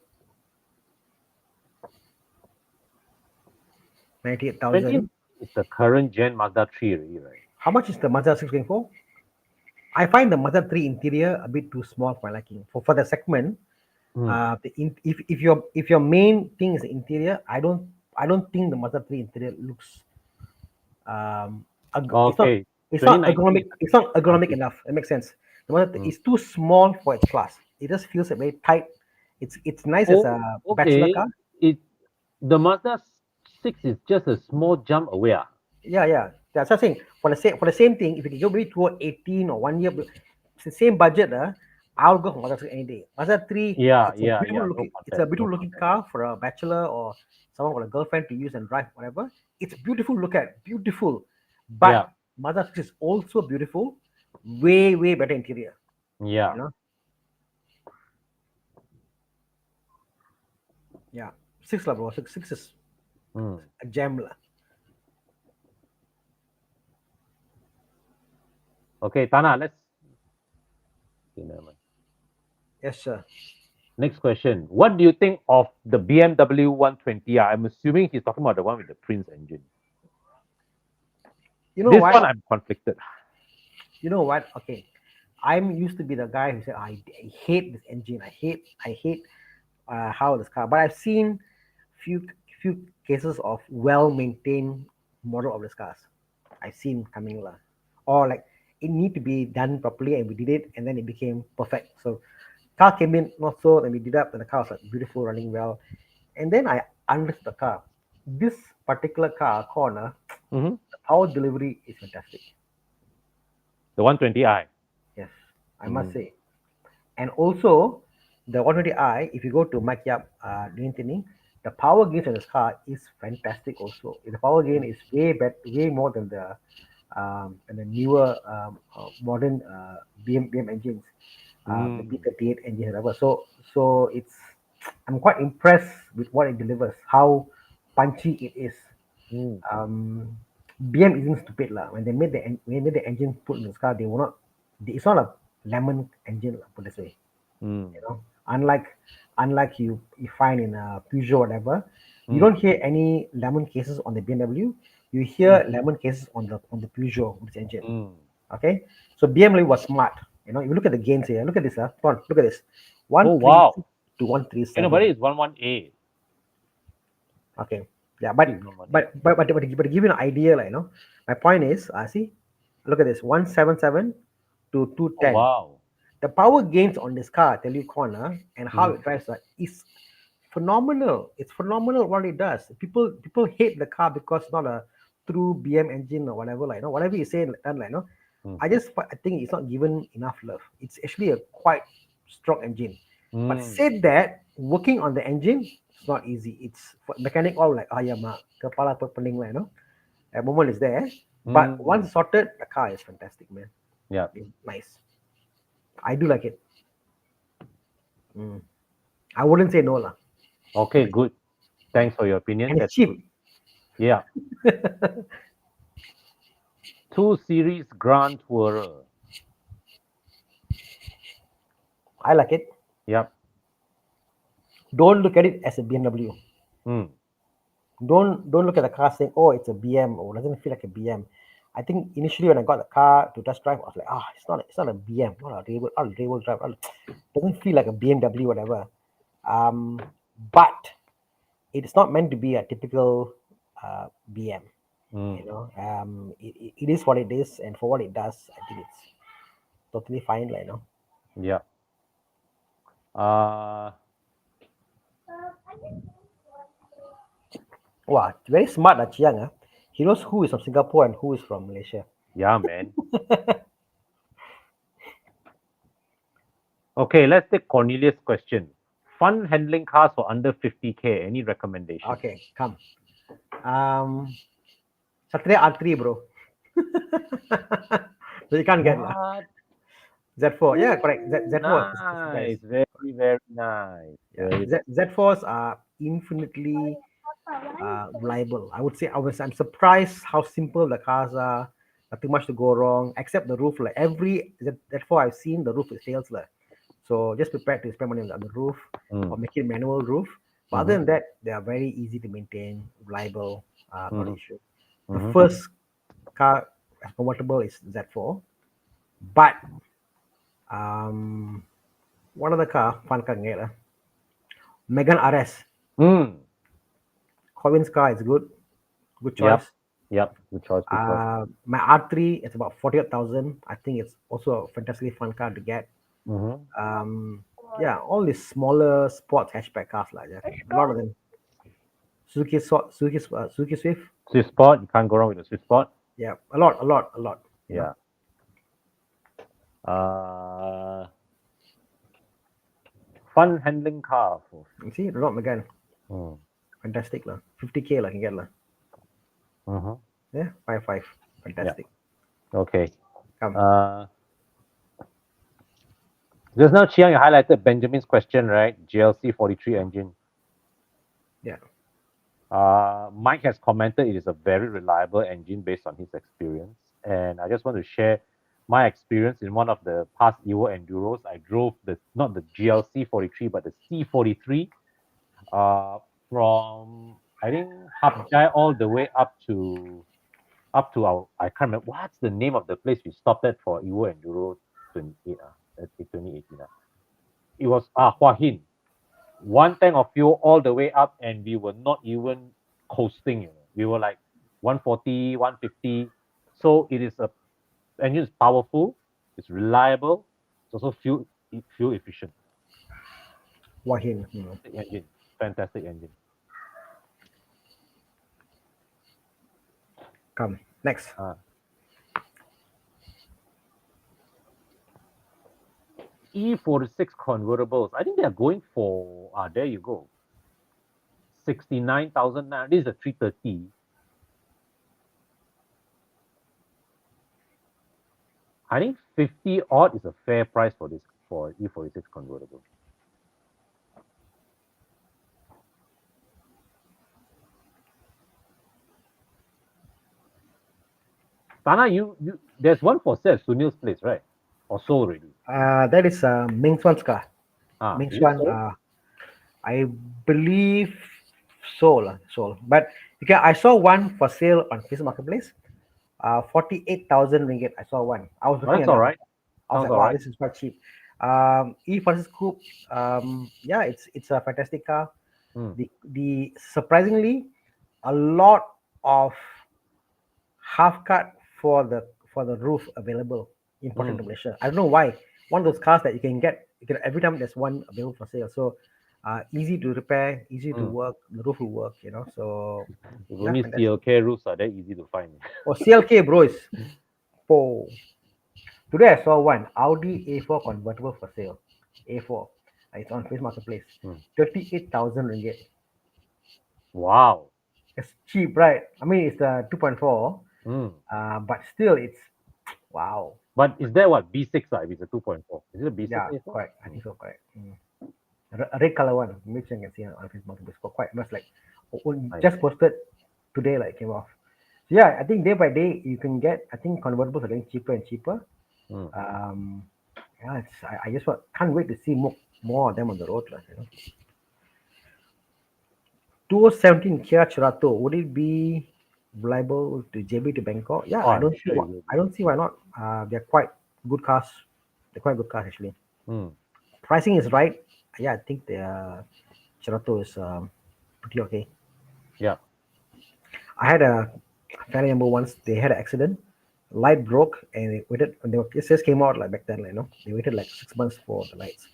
20 98,000? is the current gen Mazda 3 already, right? How much is the Mazda 6 going for? I find the Mazda 3 interior a bit too small for my liking. For the segment, Mm. if your main thing is the interior, I don't think the Mazda 3 interior looks it's not Okay, it's not 2019 ergonomic is it's not ergonomic punchy. enough. It makes sense. The Mazda Mm. is too small for its class. It just feels very tight. It's nice as a Oh, bachelor okay. car. It the Mazda 6 is just a small jump away. Yeah, yeah. That's what I'm saying. For the same thing, if you can go maybe toward 18 or 1 year, it's the same budget. I'll go for Mazda 3 any day. Mazda 3, Yeah, it's a yeah, beautiful yeah. No looking, it's a contest, no beautiful looking contest. car for a bachelor or someone with a girlfriend to use and drive, whatever. It's beautiful to look at, beautiful. Yeah, But Mazda 6 is also beautiful, way, way better interior. yeah. You know? Yeah. Six lah, bro. Six is Mm. a gem lah. Okay, Tana, let's. Okay, never mind. Yes, sir. Next question. What do you think of the BMW 120i? I'm assuming he's talking about the one with the Prince engine. You know This what? one I'm conflicted. You know what? Okay. I'm used to be the guy who said, I hate this engine. I hate how this car. But I've seen few cases of well maintained model of this cars. I've seen coming lah, or like it need to be done properly, and we did it, and then it became perfect. So car came in not so, and we did up, and the car was like beautiful, running well, and then I understood the car. This particular car, corner, Hmm. the power delivery is fantastic. The 120i. Yes, I must Mm. say. And also, the 120i, if you go to Mike Yap maintaining, the power gain in this car is fantastic also. The power gain is way better, way more than the newer modern BM engines, the Mm. B38 engine, whatever. So I'm quite impressed with what it delivers, how punchy it is. Mm. BM isn't stupid lah. When they made the engine put in this car, they were not. It's not a lemon engine lah, put this way. Mm. You know, unlike you find in a Peugeot whatever, you Mm. don't hear any lemon cases on the BMW. You Mm. hear lemon cases on the Peugeot with this engine. Mm. Okay, so BMW was smart. If you look at the gains here, look at this. Come on, look at this. Oh, 136 wow. to You know, but 137. it's 11A. Okay. Yeah, Cheap no money. but to give you an idea, like, my point is, see, look at this, 177 to Oh 210. wow. The power gains on this car, I tell you, corner, and how Mm. it drives, is phenomenal. It's phenomenal what it does. People hate the car because it's not a true BM engine or whatever, like, whatever you say, done, like, Mm. I think it's not given enough love. It's actually a quite strong engine. But Mm. said that, working on the engine, it's not easy. It's for mechanic all like, ya mak, kepala pening lah, At moment is there. But Mm. once sorted, the car is fantastic, man. Yeah. It's nice. I do like it. Mm. I wouldn't say no lah. Okay, good. Thanks for your opinion. And it's That's good. cheap. Yeah. 2 Series Grand Tourer. I like it. Yep. Don't look at it as a BMW. Mm. Don't look at the car saying, oh, it's a BM, or doesn't feel like a BM. I think initially when I got the car to test drive, I was like, it's not a BM, not a real drive. Doesn't feel like a BMW, whatever. Um, but it's not meant to be a typical BM. Mm. It is what it is, and for what it does, I think it's totally fine, Yeah. Uh, Wow, very smart, Chiang. He knows who is from Singapore and who is from Malaysia. yeah, man. Okay, let's take Cornelius' question. Fun handling cars for under 50K. Any recommendation? Okay, come. Um, Satria R3, bro. So you can't get lah. What? Z4, yeah, correct. Z4 is the Nice. best. Very, very nice. Yeah, Very, very. Z4s are infinitely reliable. I'm surprised how simple the cars are. Nothing much to go wrong, except the roof. Like every Z4 I've seen, the roof is fails lah. So just prepare to spend money on the roof or Mm. make it manual roof. But other Mm-hmm. than that, they are very easy to maintain, reliable, not an Mm-hmm. issue. The Mm-hmm. first car convertible is Z4, but um, one other car, fun car, Megan RS. Mm. Covin's car is good Yep. choice. Yep. Good choice. Good choice. My R3, it's about 48,000. I think it's also a fantastically fun car to get. Mm-hmm. Yeah, all these smaller sports hatchback cars like that. A lot of them. Suzuki Swift. Swiss Sport. You can't go wrong with a Swiss Sport. Yeah, a lot. Yeah. Uh, Fun handling car. You see, Renault Megane, Mm. fantastic lah. 50K lah can get lah. Mm-hmm. Yeah, 5.5, Yeah. fantastic. Okay. Come. Just now, Chiang, you highlighted Benjamin's question, right? GLC 43 engine. Yeah. Mike has commented it is a very reliable engine based on his experience. And I just want to share my experience in one of the past Evo Enduros. I drove not the GLC 43, but the C43 from, I think, Hapjai all the way up to our, I can't remember, what's the name of the place we stopped at for Evo Enduro 28, 2018. It was Hua Hin. One tank of fuel all the way up, and we were not even coasting. We were like 140, 150. So it is engine is powerful, it's reliable, it's also fuel efficient. Wahin. Engine, fantastic engine. Come. Next. E46 convertibles. I think they are going for. There you go. 69,000. This is a 330. I think 50 odd is a fair price for E46 convertible. Thana, there's one for sale, Sunil's place, right? Or sold already? That is Ming Chuan's car. Ming Is it Chuan, sold? I believe sold. But I saw one for sale on Facebook Marketplace. 48,000 ringgit. I saw one. I was looking That's at all that. right. I was Sounds like, all wow, right. this is quite cheap. E46 Coupe. Yeah, it's a fantastic car. Mm. The surprisingly a lot of half cut for the roof available imported to Mm. Malaysia. I don't know why. One of those cars that you can get, you can every time there's one available for sale. So easy to repair, easy to Mm. work. The roof will work, So If yeah, only fantastic. CLK roofs are that easy to find. Oh, CLK bro is oh. Today I saw one Audi A4 convertible for sale. A4. It's on Face Marketplace. Mm. 38,000 ringgit. Wow. It's cheap, right? I mean, it's a 2.4, Mm. but still, it's wow. But is that what B6? If it's a 2.4, is it a B6 Yeah, A4? correct. I Mm. think so, correct. A red color one, which you can see on Face Marketplace for quite much like Nice. just posted today, like came off. So yeah, I think day by day you can get. I think convertibles are getting cheaper and cheaper. Mm. Um, yeah, I just can't wait to see more of them on the road, like, 2017 Kia Cerato, would it be reliable to JB to Bangkok? Yeah, Oh, I'm sure it will I be. don't see why not. They're quite good cars. They're quite good cars actually. Mm. Pricing is right. Yeah, I think the Cerato is pretty okay. Yeah. I had a family member once. They had an accident. Light broke, and they waited. When it just came out like back then, they waited like 6 months for the lights.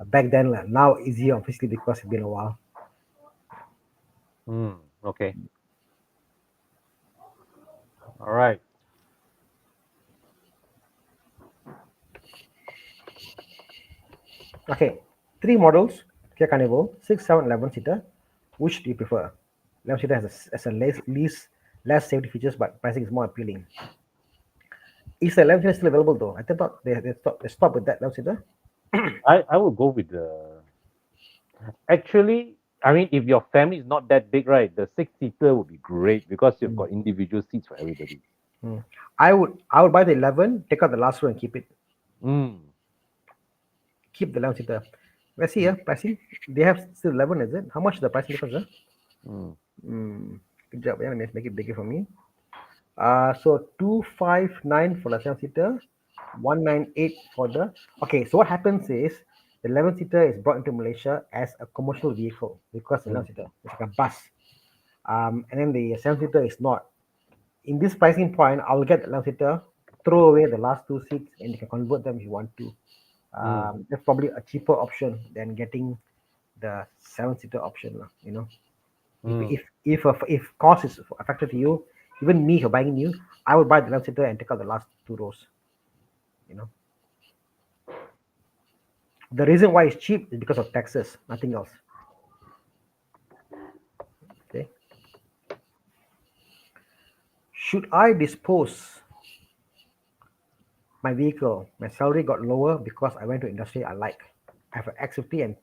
Back then, like, now easier obviously because it's been a while. Mm. Okay. All right. Okay, three models: Kia Carnival, 6, 7, 11 seater. Which do you prefer? 11 seater has a less safety features, but pricing is more appealing. Is the 11 seater still available though? I thought they stopped with that 11 seater. I will go with the. Actually, I mean, if your family is not that big, right, the six-seater would be great because you've got individual seats for everybody. Mm. I would buy the 11, take out the last row and keep it. Mm. Keep the 11 seater. Let's see Mm. here, pricing. They have still 11, is it? How much is the pricing difference? Mm. Good job. Yeah, let's make it bigger for me. So 259 for the 7 seater, 198 for the. Okay, so what happens is the 11 seater is brought into Malaysia as a commercial vehicle because the 11 Mm. seater is like a bus. And then the 7 seater is not. In this pricing point, I'll get the 11 seater, throw away the last two seats, and you can convert them if you want to. Mm. That's probably a cheaper option than getting the 7 seater option, Mm. if cost is a factor to you, even me, if you're buying new, I would buy the 11 seater and take out the last two rows. You know, the reason why it's cheap is because of taxes, nothing else. Okay, should I dispose my vehicle? My salary got lower because I went to industry I like. I have an X50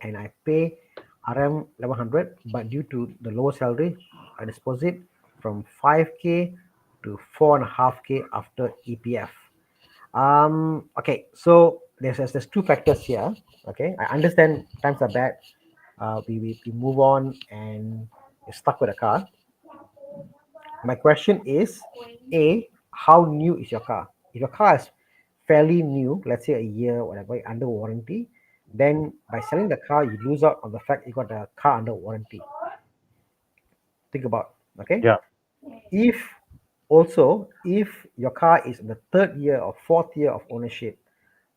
and I pay RM 1100, but due to the lower salary, I dispose it from 5K to 4.5K after EPF. Okay, so there's two factors here. Okay, I understand times are bad. We move on and you're stuck with a car. My question is, A, how new is your car? If your car is fairly new, let's say a year, whatever, under warranty, then by selling the car, you lose out on the fact you got the car under warranty. Think about, okay? Yeah. If if your car is in the third year or fourth year of ownership,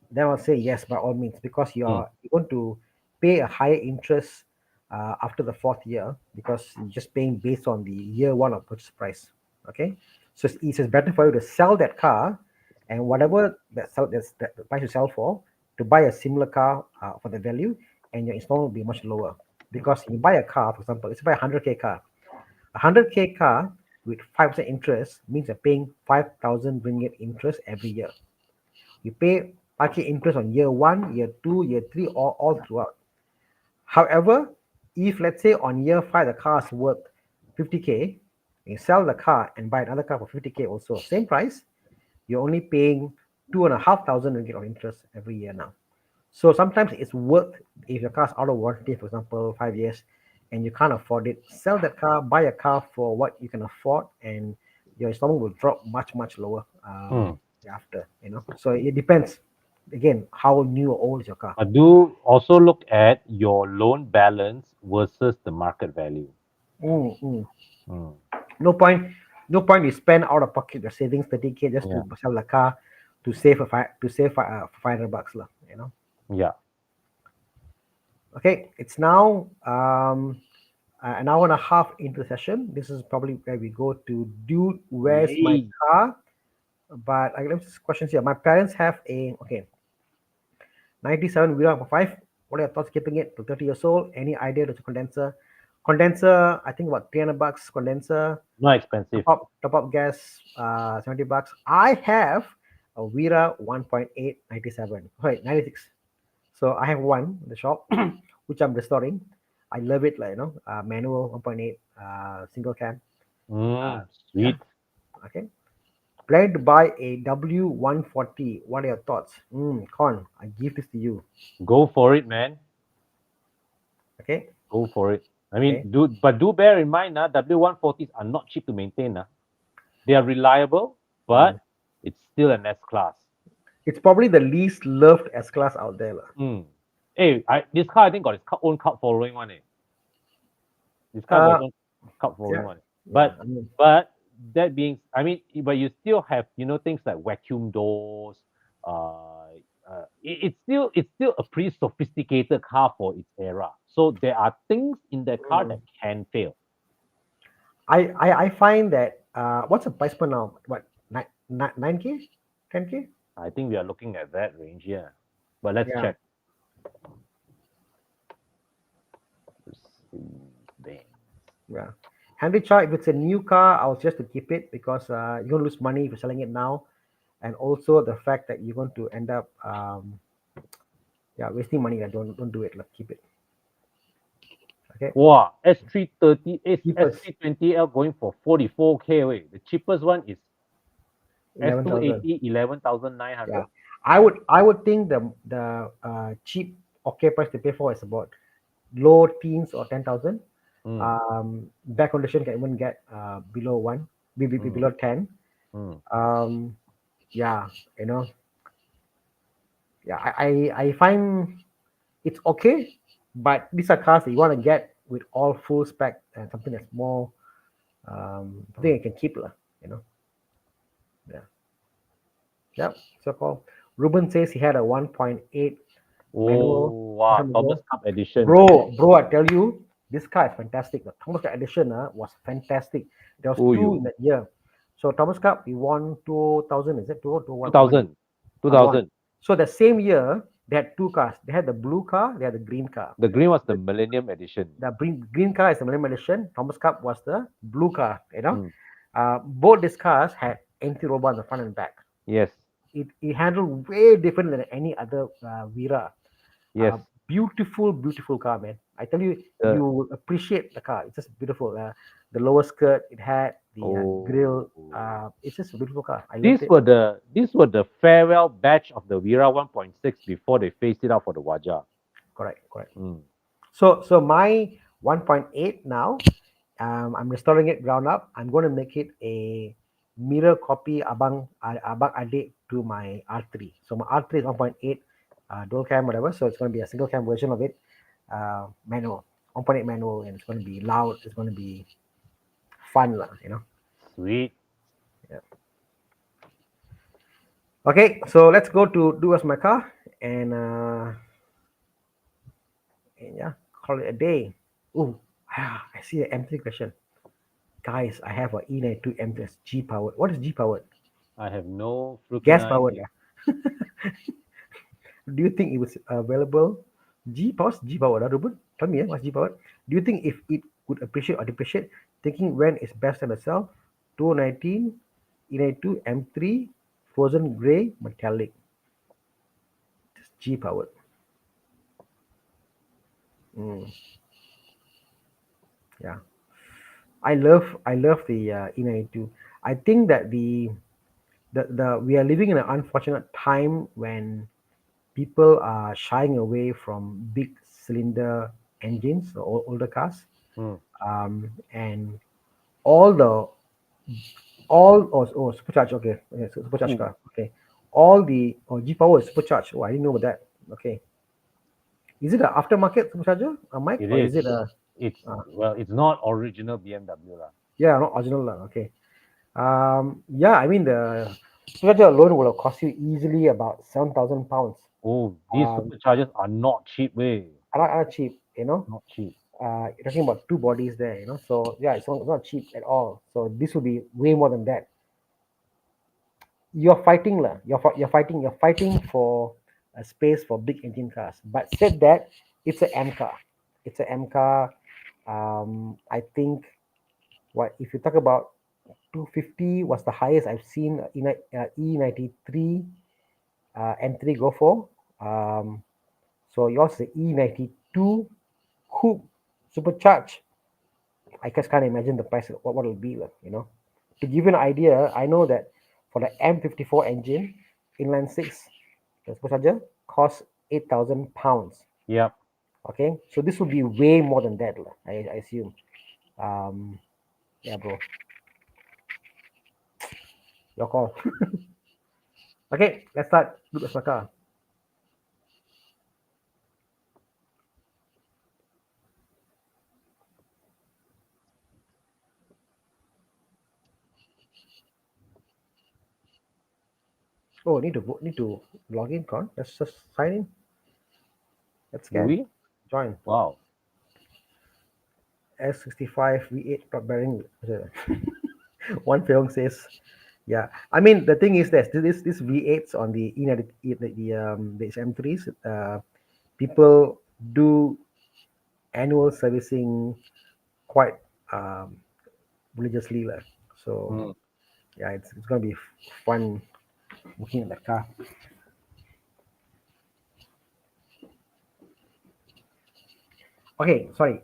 then I'll say yes by all means because Mm. you're going to pay a higher interest after the fourth year because you're just paying based on the year one of purchase price. Okay, so it's just better for you to sell that car and whatever that the price you sell for to buy a similar car for the value, and your installment will be much lower because you buy a car, for example, let's buy a 100K car. A 100K car with 5% interest means you're paying 5,000 ringgit interest every year. You pay parking interest on year one, year two, year three, all throughout. However, if let's say on year five the car is worth 50K, you sell the car and buy another car for 50K also, same price, you're only paying 2,500 ringgit of interest every year now. So sometimes it's worth if your car's out of warranty, for example, 5 years, and you can't afford it, sell that car, buy a car for what you can afford, and your installment will drop much lower Mm. after. So it depends. Again, how new or old is your car? But do also look at your loan balance versus the market value. Mm, mm. Mm. No point. No point you spend out of pocket your savings 30K just Yeah. to sell the car to save to save $500 lah. Yeah. Okay, it's now an hour and a half into the session. This is probably where we go to dude. Where's my Yay. car? But I have questions here. My parents have a 97 V5. What are your thoughts keeping it to 30 years old? Any idea to condenser? Condenser, I think about $300 condenser. Not expensive. Top up gas, $70. I have a Vira 1.8 97. Wait, 96. So I have one in the shop, which I'm restoring. I love it, like manual 1.8, single cam. Uh, yeah, Sweet. okay. Plan to buy a W140. What are your thoughts? Con, I give this to you. Go for it, man. Okay, Go for it. I mean, okay. do bear in mind, W140s are not cheap to maintain. They are reliable, Mm. but it's still an S class. It's probably the least loved S class out there, lah. Mm. Hey, this car I think got its own cult following one. This car got Uh, its own cult following yeah, one. yeah. But I mean, but that being, I mean, but you still have things like vacuum doors. It's still a pretty sophisticated car for its era. So there are things in the car that mm, can fail. I find that what's the price per now? What 9K, 10K? I think we are looking at that range here. But let's Yeah, check. Mercedes-Benz. yeah. Henry Cha, if it's a new car, I'll suggest to keep it because you're gonna lose money if you're selling it now, and also the fact that you're going to end up yeah, wasting money. Don't do it. Like, keep it. Okay, Wow, S330, cheapest S320L going for 44K. Wait, the cheapest one is 11,000. S280, Yeah, 11,900. I Wow. would think the cheap okay price to pay for is about low teens or 10,000. Mm, Back condition can even get below one, mm, below 10. mm. Um, yeah, you know, yeah, I find it's okay, but these are cars that you want to get with all full spec and something that's more something you can keep, lah. You know, yeah, yeah. So called. Ruben says he had a 1.8 manual Oh, some wow, time Thomas ago. Cup edition. Bro, I tell you, this car is fantastic. The Thomas Cup edition was fantastic. There was Oh, two you. in that year. So Thomas Cup, he won 2000, is it? 2001? 2000. One. 2000. So the same year, they had two cars. They had the blue car, they had the green car. The green was the Millennium edition. The green car is the Millennium Edition. Thomas Cup was the blue car. Mm, Both these cars had anti-roll on the front and back. yes, It handled way different than any other Vira. yes. Beautiful car, man. I tell you, you Uh, will appreciate the car. It's just beautiful. The lower skirt it had, the grill. oh. It's just a beautiful car. I loved These it. were the farewell batch of the Vira 1.6 before they phased it out for the Waja. Correct. Mm. So my 1.8 now, I'm restoring it ground up. I'm going to make it a mirror copy abang adik to my R3. So my R3 is 1.8 dual cam whatever. So it's going to be a single cam version of it, manual, 1.8 manual, and it's going to be loud. It's going to be fun lah. Sweet. Yeah. Okay, so let's go to do as my car and yeah, call it a day. Ooh, I see an M3 question. Guys, I have a E92 M3 G powered. What is G powered? I have no freaking Gas powered. idea. Do you think it was available? G powered, G powered. Ruben, tell me, what's G powered? Do you think if it could appreciate or depreciate? Thinking when is best time to sell? 2019, E92 M3, frozen gray, metallic. Just G powered. Mm, yeah, I love the E92. I think that the we are living in an unfortunate time when people are shying away from big cylinder engines, the older cars, Mm, and all the all supercharged. Okay, supercharged mm, car. Okay, all the G power is supercharged. Oh, I didn't know about that. Okay, is it an aftermarket supercharger, Mike, It or is. is it a It's uh, well, it's not original BMW lah. yeah, not original lah. Okay. Yeah, I mean the supercharger alone will have cost you easily about 7,000 pounds. Oh, these Um, superchargers are not cheap, way. are not cheap, you know. Not cheap. You're talking about two bodies there, you know. So yeah, it's not cheap at all. So this will be way more than that. You're fighting lah. You're fighting for a space for big engine cars. But said that, it's a M car. It's a M car. I think what if you talk about 250 was the highest I've seen in a E93 N3 go for. So yours is the E92 coupe supercharged. I just can't imagine the price, what it'll be like, you know. To give you an idea, I know that for the M54 engine, inline six, the supercharger costs 8,000 pounds. Yep. Okay, so this would be way more than that, lah, I assume. Um, yeah, bro, your call. Okay, let's start. Look at my car. Oh, need to log in, Con. Let's just sign in. Let's Do scan. we? Join. Wow. S65 V8 top bearing. One film says, yeah. I mean, the thing is that this V8s on the the M3s, people do annual servicing quite um, religiously, lah. So Mm. yeah, it's gonna be fun looking at the car. Okay, sorry.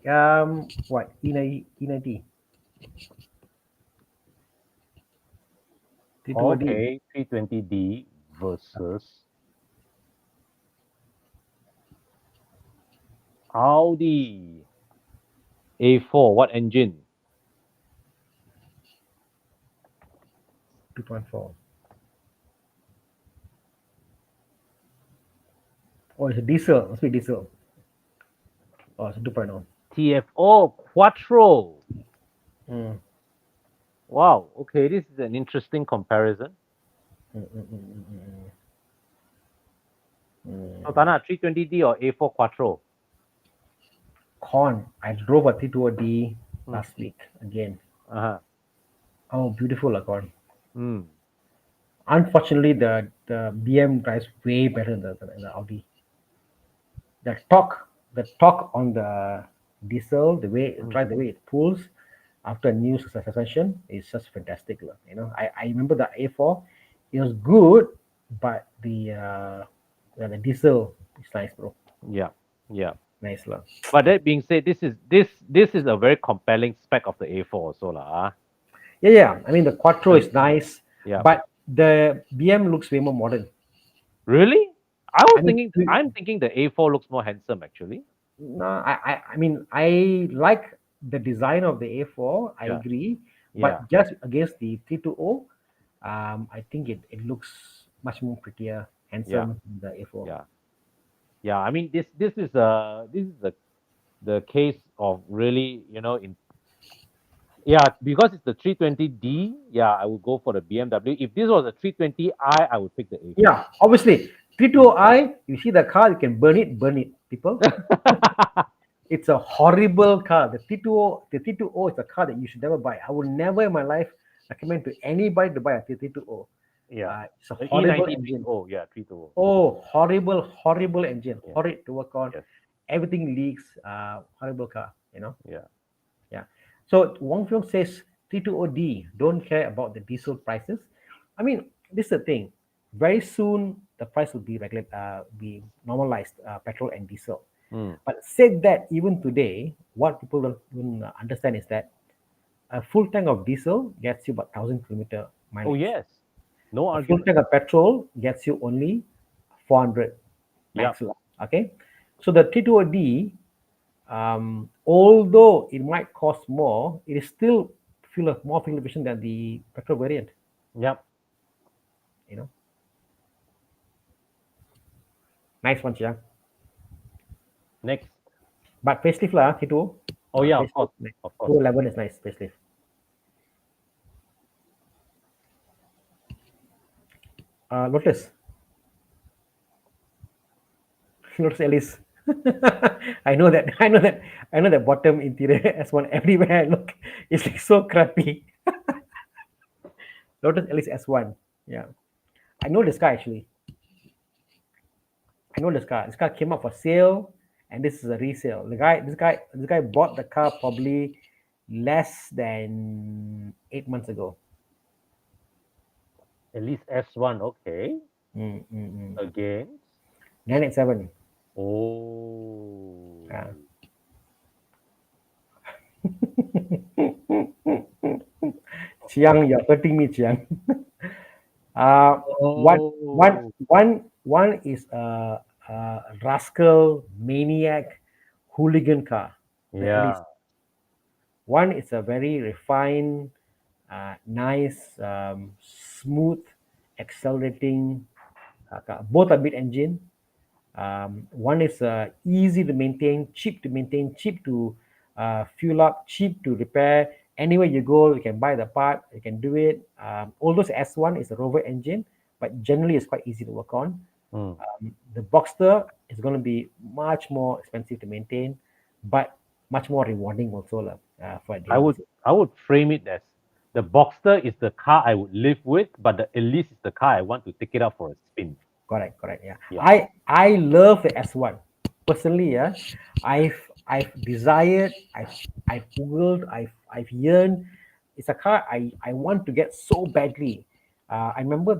What E90 T2D. Okay, 320D versus Audi A4. What engine? 2.4. Oh, it's a diesel. Must be diesel. Oh, it's a 2.0. TFO Quattro. Mm, Wow. Okay, this is an interesting comparison. mm, mm, mm, mm, So, mm. Thana, 320D or A4 Quattro? Con. I drove a T2D Hmm. last week again. Uh-huh. Oh, beautiful, Con. Mm. Unfortunately, the BM drives way better than the Audi. The torque on the diesel, Mm. the way it pulls after a new suspension is just fantastic. You know, I remember the A4, it was good, but the diesel is nice, bro. Yeah. Yeah. Nice, lah. But that being said, this is a very compelling spec of the A4 also lah. Yeah, yeah. I mean, the Quattro Because is nice, yeah. but the BM looks way more modern. Really? I mean, I'm thinking the A4 looks more handsome actually. no, I mean, I like the design of the A4. I Yeah. agree, Yeah. but just against the 320, I think it looks much more prettier, Yeah. handsome than the A4. Yeah. Yeah. I mean this is the case of really, in yeah, because it's the 320D, yeah, I would go for the BMW. If this was a 320i, I would pick the A4. Yeah, obviously, 320i. You see the car, you can burn it, people. It's a horrible car. The 320 is a car that you should never buy. I would never in my life recommend to anybody to buy a 320. Yeah. It's a The horrible E90 engine. oh yeah, 320. Oh, horrible engine. Yeah. Horrid to work on. Yes. Everything leaks. Horrible car, Yeah. Yeah. So Wong Fyong says 320D don't care about the diesel prices. I mean, this is the thing. Very soon the price will be normalized, petrol and diesel. Mm. But said that, even today, what people don't understand is that a full tank of diesel gets you about 1,000 kilometer Oh mileage. yes. No A full argument. tank of petrol gets you only 400 Yep. max. Okay, so the T2D, although it might cost more, it is still more fuel efficient than the petrol variant. Yep. You know, Nice one, Chiang. Next. But facelift lah, T2. Oh yeah, of course, Facelift. Nice. of course. 211 is nice, facelift. Lotus. Lotus Elise. I know that. I know that. I know that bottom interior S1 everywhere I look. It's like so crappy. Lotus Elise S1. Yeah. I know this car actually. I know this car. This car came up for sale, and this is a resale. This guy bought the car probably less than 8 months ago. At least S1, okay. Mm, mm, mm. Again. 987. Oh. Yeah. Chiang, you're hurting me, Chiang. Uh, one, one, Oh. one is a rascal maniac hooligan car, the Elise. Yeah. One is a very refined, nice, smooth, accelerating car. Both are mid-engine. One is easy to maintain, cheap to fuel up, cheap to repair. Anywhere you go, you can buy the part, you can do it. Although S1 is a Rover engine, but generally it's quite easy to work on. Mm. The Boxster is going to be much more expensive to maintain, but much more rewarding also for a I daily would use. I would frame it as the Boxster is the car I would live with, but the Elise is the car I want to take it out for a spin. Correct, correct. Yeah, Yeah. I love the S1 personally. Yeah, I've desired, I've googled, I've yearned. It's a car I want to get so badly. I remember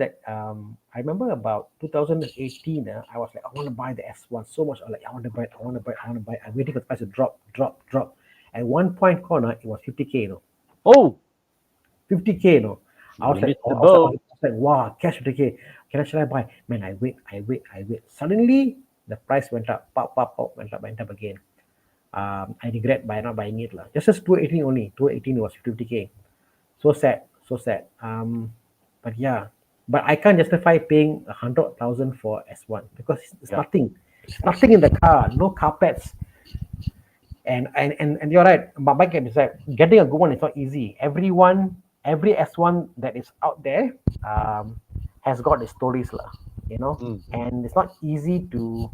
about 2018. I was like, I want to buy the S1 so much. I was like, I want to buy it. I want to buy it. I want to buy it. I'm waiting for the price to drop. At one point corner, it was 50K. 50K, I was like, oh, Irresistible. wow, cash 50K. Should I buy? Man, I wait. Suddenly, the price went up, pop, went up again. I regret by not buying it. Just 218 only. 218 was 50K. So sad, so sad. But yeah, but I can't justify paying 100,000 for S1 because it's Yeah. nothing. It's nothing in the car, no carpets. And you're right, but Mike is right. Getting a good one is not easy. Every S1 that is out there has got the stories, Mm. and it's not easy to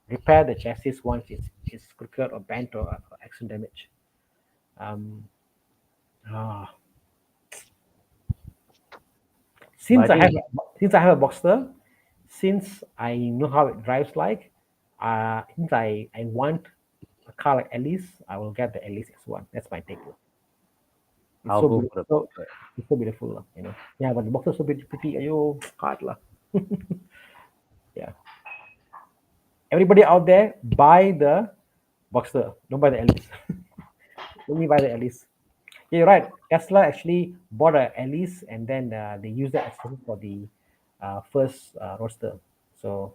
repair the chassis once it's crooked or bent or accident damage. Um, ah, But I since I have think since I have a Boxster, since I know how it drives like, since I want a car like Elise, I will get the Elise S1. That's my take. It's I'll so go beautiful. for the So, Boxster. it's so beautiful, Yeah, but the box is so pretty. Ayo, hard lah. Yeah. Everybody out there, buy the Boxster. Don't buy the Elise. Let me buy the Elise. Yeah, you're right. Tesla actually bought a Elise and then they used that as for the first Roadster. So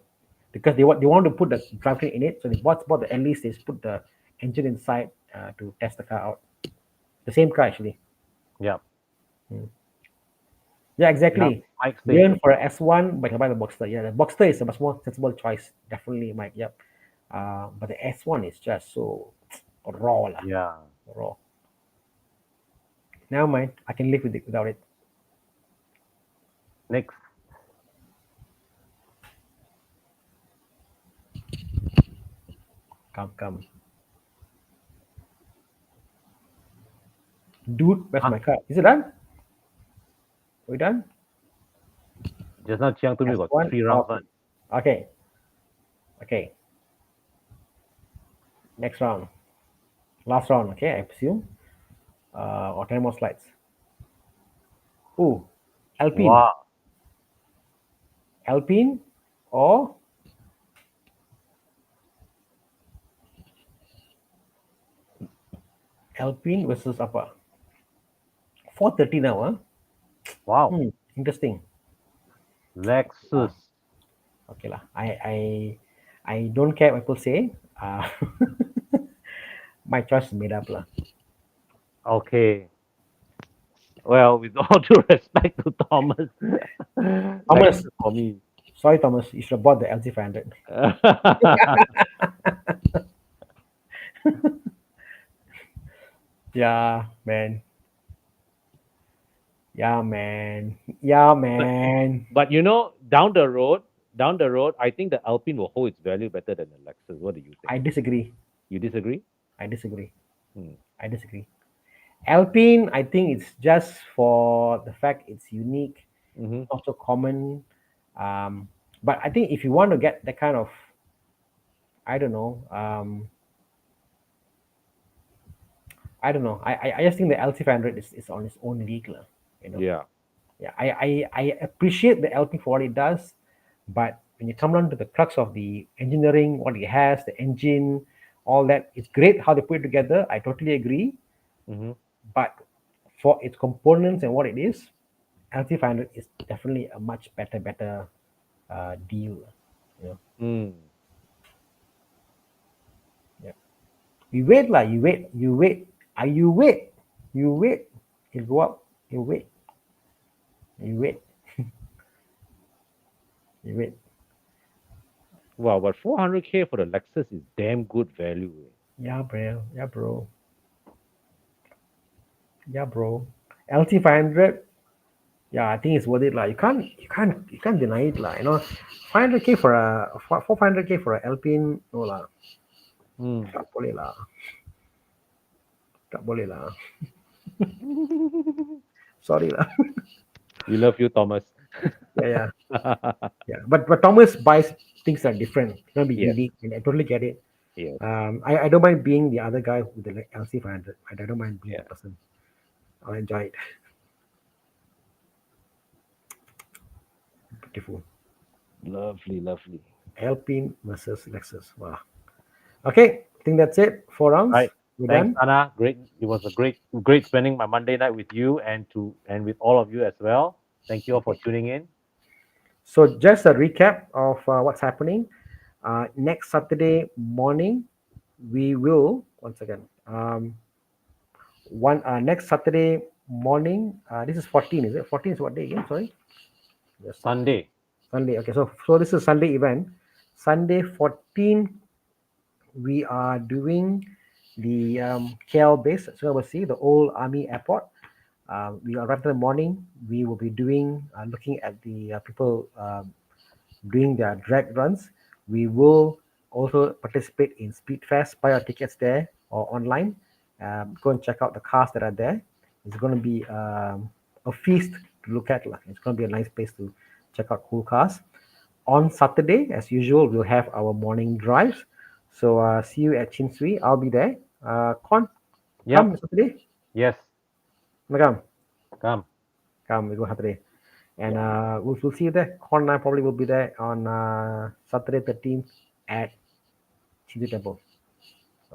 because they want to put the drivetrain in it, so they bought the Elise. They just put the engine inside to test the car out. The same car actually. Yeah. Mm. Yeah, Yeah. exactly. Mike says Yearn it. for a S1, but you buy the Boxster. Yeah, the Boxster is a much more sensible choice. Definitely, Mike. Yep. But the S1 is just so raw, lah. Yeah. Raw. Never mind. I can live with it without it. Next. Come. Dude, where's Huh? my car? Is it done? Are we done? Just now Chiang told me got S1. 3 rounds one. Okay. Okay. Next round. Last round, okay, I presume. Or 10 more slides. Ooh. Alpine. Wow. Alpine or Alpine versus apa? 430 now, huh? Wow. Interesting. Lexus. Okay lah. I don't care what people say. My choice is made up lah. Okay. Well, with all due respect to Thomas, Thomas, Lexus for me. Sorry, Thomas, you should have bought the LC500. Yeah, man. Yeah, man. Yeah, but man. but down the road, I think the Alpine will hold its value better than the Lexus. What do you think? I disagree. You disagree? I disagree. Hmm. I disagree. Alpine, I think it's just for the fact it's unique, Mm-hmm. not so common. Um, but I think if you want to get that kind of, I don't know, I don't know. I just think the LC500 is on its own league, lah, you know. Yeah. Yeah, I appreciate the LP for what it does, but when you come down to the crux of the engineering, what it has, the engine, all that, it's great how they put it together. I totally agree. Mm-hmm. But for its components and what it is, LT500 is definitely a much better deal. You know, Mm. yeah. You wait lah, you wait. You wait, you wait. It'll go up. You wait, you wait, you wait. Wow, but 400K for the Lexus is damn good value. Eh. Yeah, bro. Yeah, bro. Yeah, bro. LT500. Yeah, I think it's worth it lah. You can't deny it lah. 500K for a 400K for a Alpine, no lah. Mm. Tak boleh lah. Tak boleh lah. Sorry lah. We love you, Thomas. Yeah, yeah, yeah. But Thomas buys things that are different. It's gonna be Yes, unique, and I totally get it. yes, I don't mind being the other guy with the LC500. I don't mind being yeah. that person. I'll enjoy it. Beautiful. Lovely, lovely. Alpine versus Lexus. Wow. Okay, I think that's it. 4 rounds. Right. We're Thanks, done. Anna. Great. It was a great spending my Monday night with you and with all of you as well. Thank you all for Okay. tuning in. So just a recap of what's happening. Next Saturday morning, we will once again. One Next Saturday morning. This is 14. Is it 14? Is what day again? Sorry. Yes. Sunday. Sunday. Okay. So this is Sunday event. Sunday 14. We are doing the KL base. So we'll see the old army airport. We arrived in the morning. We will be doing looking at the people doing their drag runs. We will also participate in Speedfest, buy our tickets there or online. Go and check out the cars that are there. It's going to be a feast to look at. It's going to be a nice place to check out cool cars. On Saturday, as usual, we'll have our morning drives. So see you at Chin Swee. I'll be there. Con, Yep. come Saturday. Yes. Come, Come. come. We go Saturday. And Yeah. we'll see you there. Con and I probably will be there on Saturday 13th at Chintu Temple.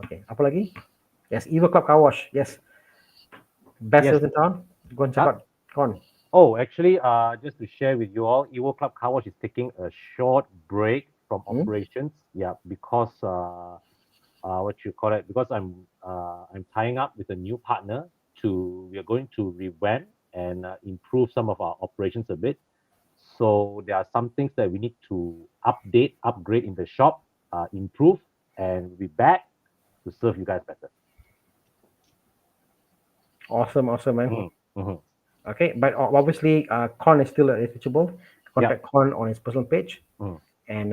Okay. Apa lagi? Yes, Evo Club Car Wash. Yes. Best Yes. sales in town. Go and check Huh? out Con. Oh, actually, just to share with you all, Evo Club Car Wash is taking a short break from Hmm? operations. Yeah, because what you call it? Because I'm tying up with a new partner to we are going to revamp and improve some of our operations a bit. So there are some things that we need to update, upgrade in the shop, improve, and we'll be back to serve you guys better. Awesome, man. Mm-hmm. Okay, but obviously, Con is still reachable. Yeah. Contact Con on his personal page. Mm. And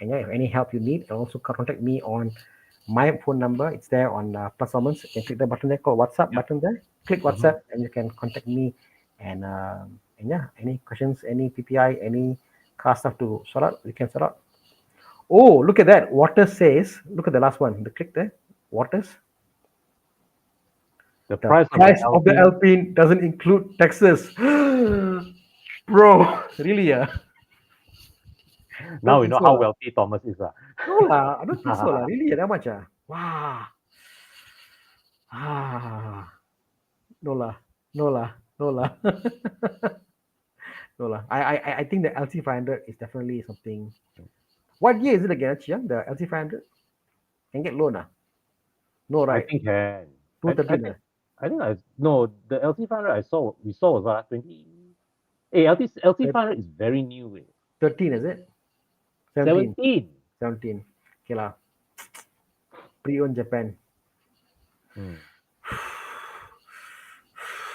yeah, if any help you need, also contact me on my phone number. It's there on performance. You can click the button there called WhatsApp Yeah. button there. Click Mm-hmm. WhatsApp and you can contact me. And yeah, any questions, any PPI, any car stuff to sort out, we can sort out. Oh, look at that! Water says. Look at the last one. The click there. Waters. The The price of the price of the Alpine. Alpine doesn't include taxes. Bro, really? Now Don't we think know so how lah. wealthy Thomas is. No lah, I don't think so lah. Really, that much ah? Wow. Ah, no lah, no lah, no lah, no lah. I think the LC500 is definitely something. What year is it again, Chiang? The LC500 can get loan ah? No, I right? think can. I 213 think ah? I think I no the LT 500 I saw we saw was what 20. Hey, LT 500 is very new. Eh. 13, is it? 17. 17. 17. Okay lah. Pre-owned Japan. Hmm.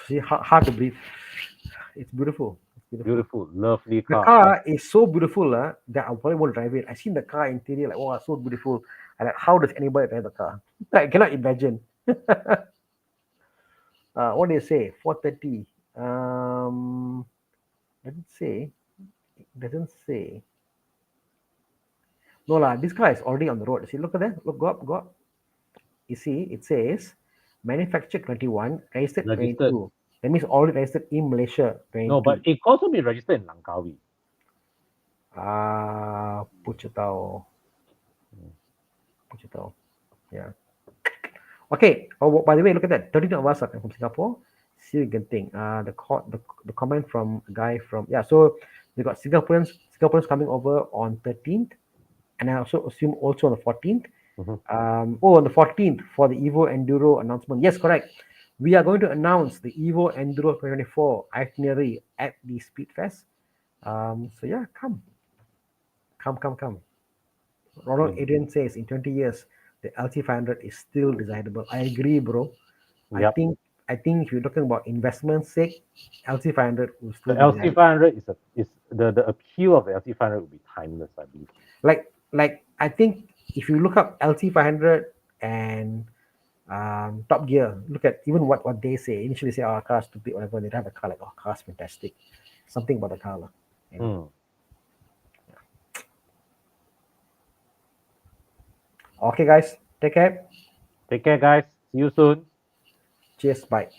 See, hard to breathe. It's beautiful. It's beautiful. Beautiful, lovely The car. car is so beautiful that I probably won't drive it. I seen the car interior like, oh, so beautiful. And like, how does anybody drive the car? I cannot imagine. What do you say? 430. Doesn't say. It doesn't say. No lah. This car is already on the road. See, look at that. Look, go up, go up. You see, it says manufactured 21, registered Registered. 22. That means already registered in Malaysia No, but 22. it could also be registered in Langkawi. Puchetao. Hmm. Puchetao. Yeah. Okay. Oh, by the way, look at that. 13 of us are from Singapore. See Genting. The comment from a guy from, yeah. So we got Singaporeans coming over on 13th, and I also assume also on the 14th. Mhm. On the 14th for the Evo Enduro announcement. Yes, correct. We are going to announce the Evo Enduro 2024 itinerary at the Speedfest. So yeah, come. Ronald Good. Adrian says in 20 years the LT500 is still desirable. I agree, bro. I Yep. think I think if you're talking about investment sake, LT500 will still The be desirable. LC500 is the appeal of the LC500 will be timeless, I believe. Like I think if you look up LT500 and Top Gear, look at even what they say. Initially, say, "Oh, car's stupid," whatever. They have a car like, "Oh, car's fantastic." Something about the car, lah, you know. Hmm. Okay, guys, take care. Take care, guys. See you soon. Cheers, bye.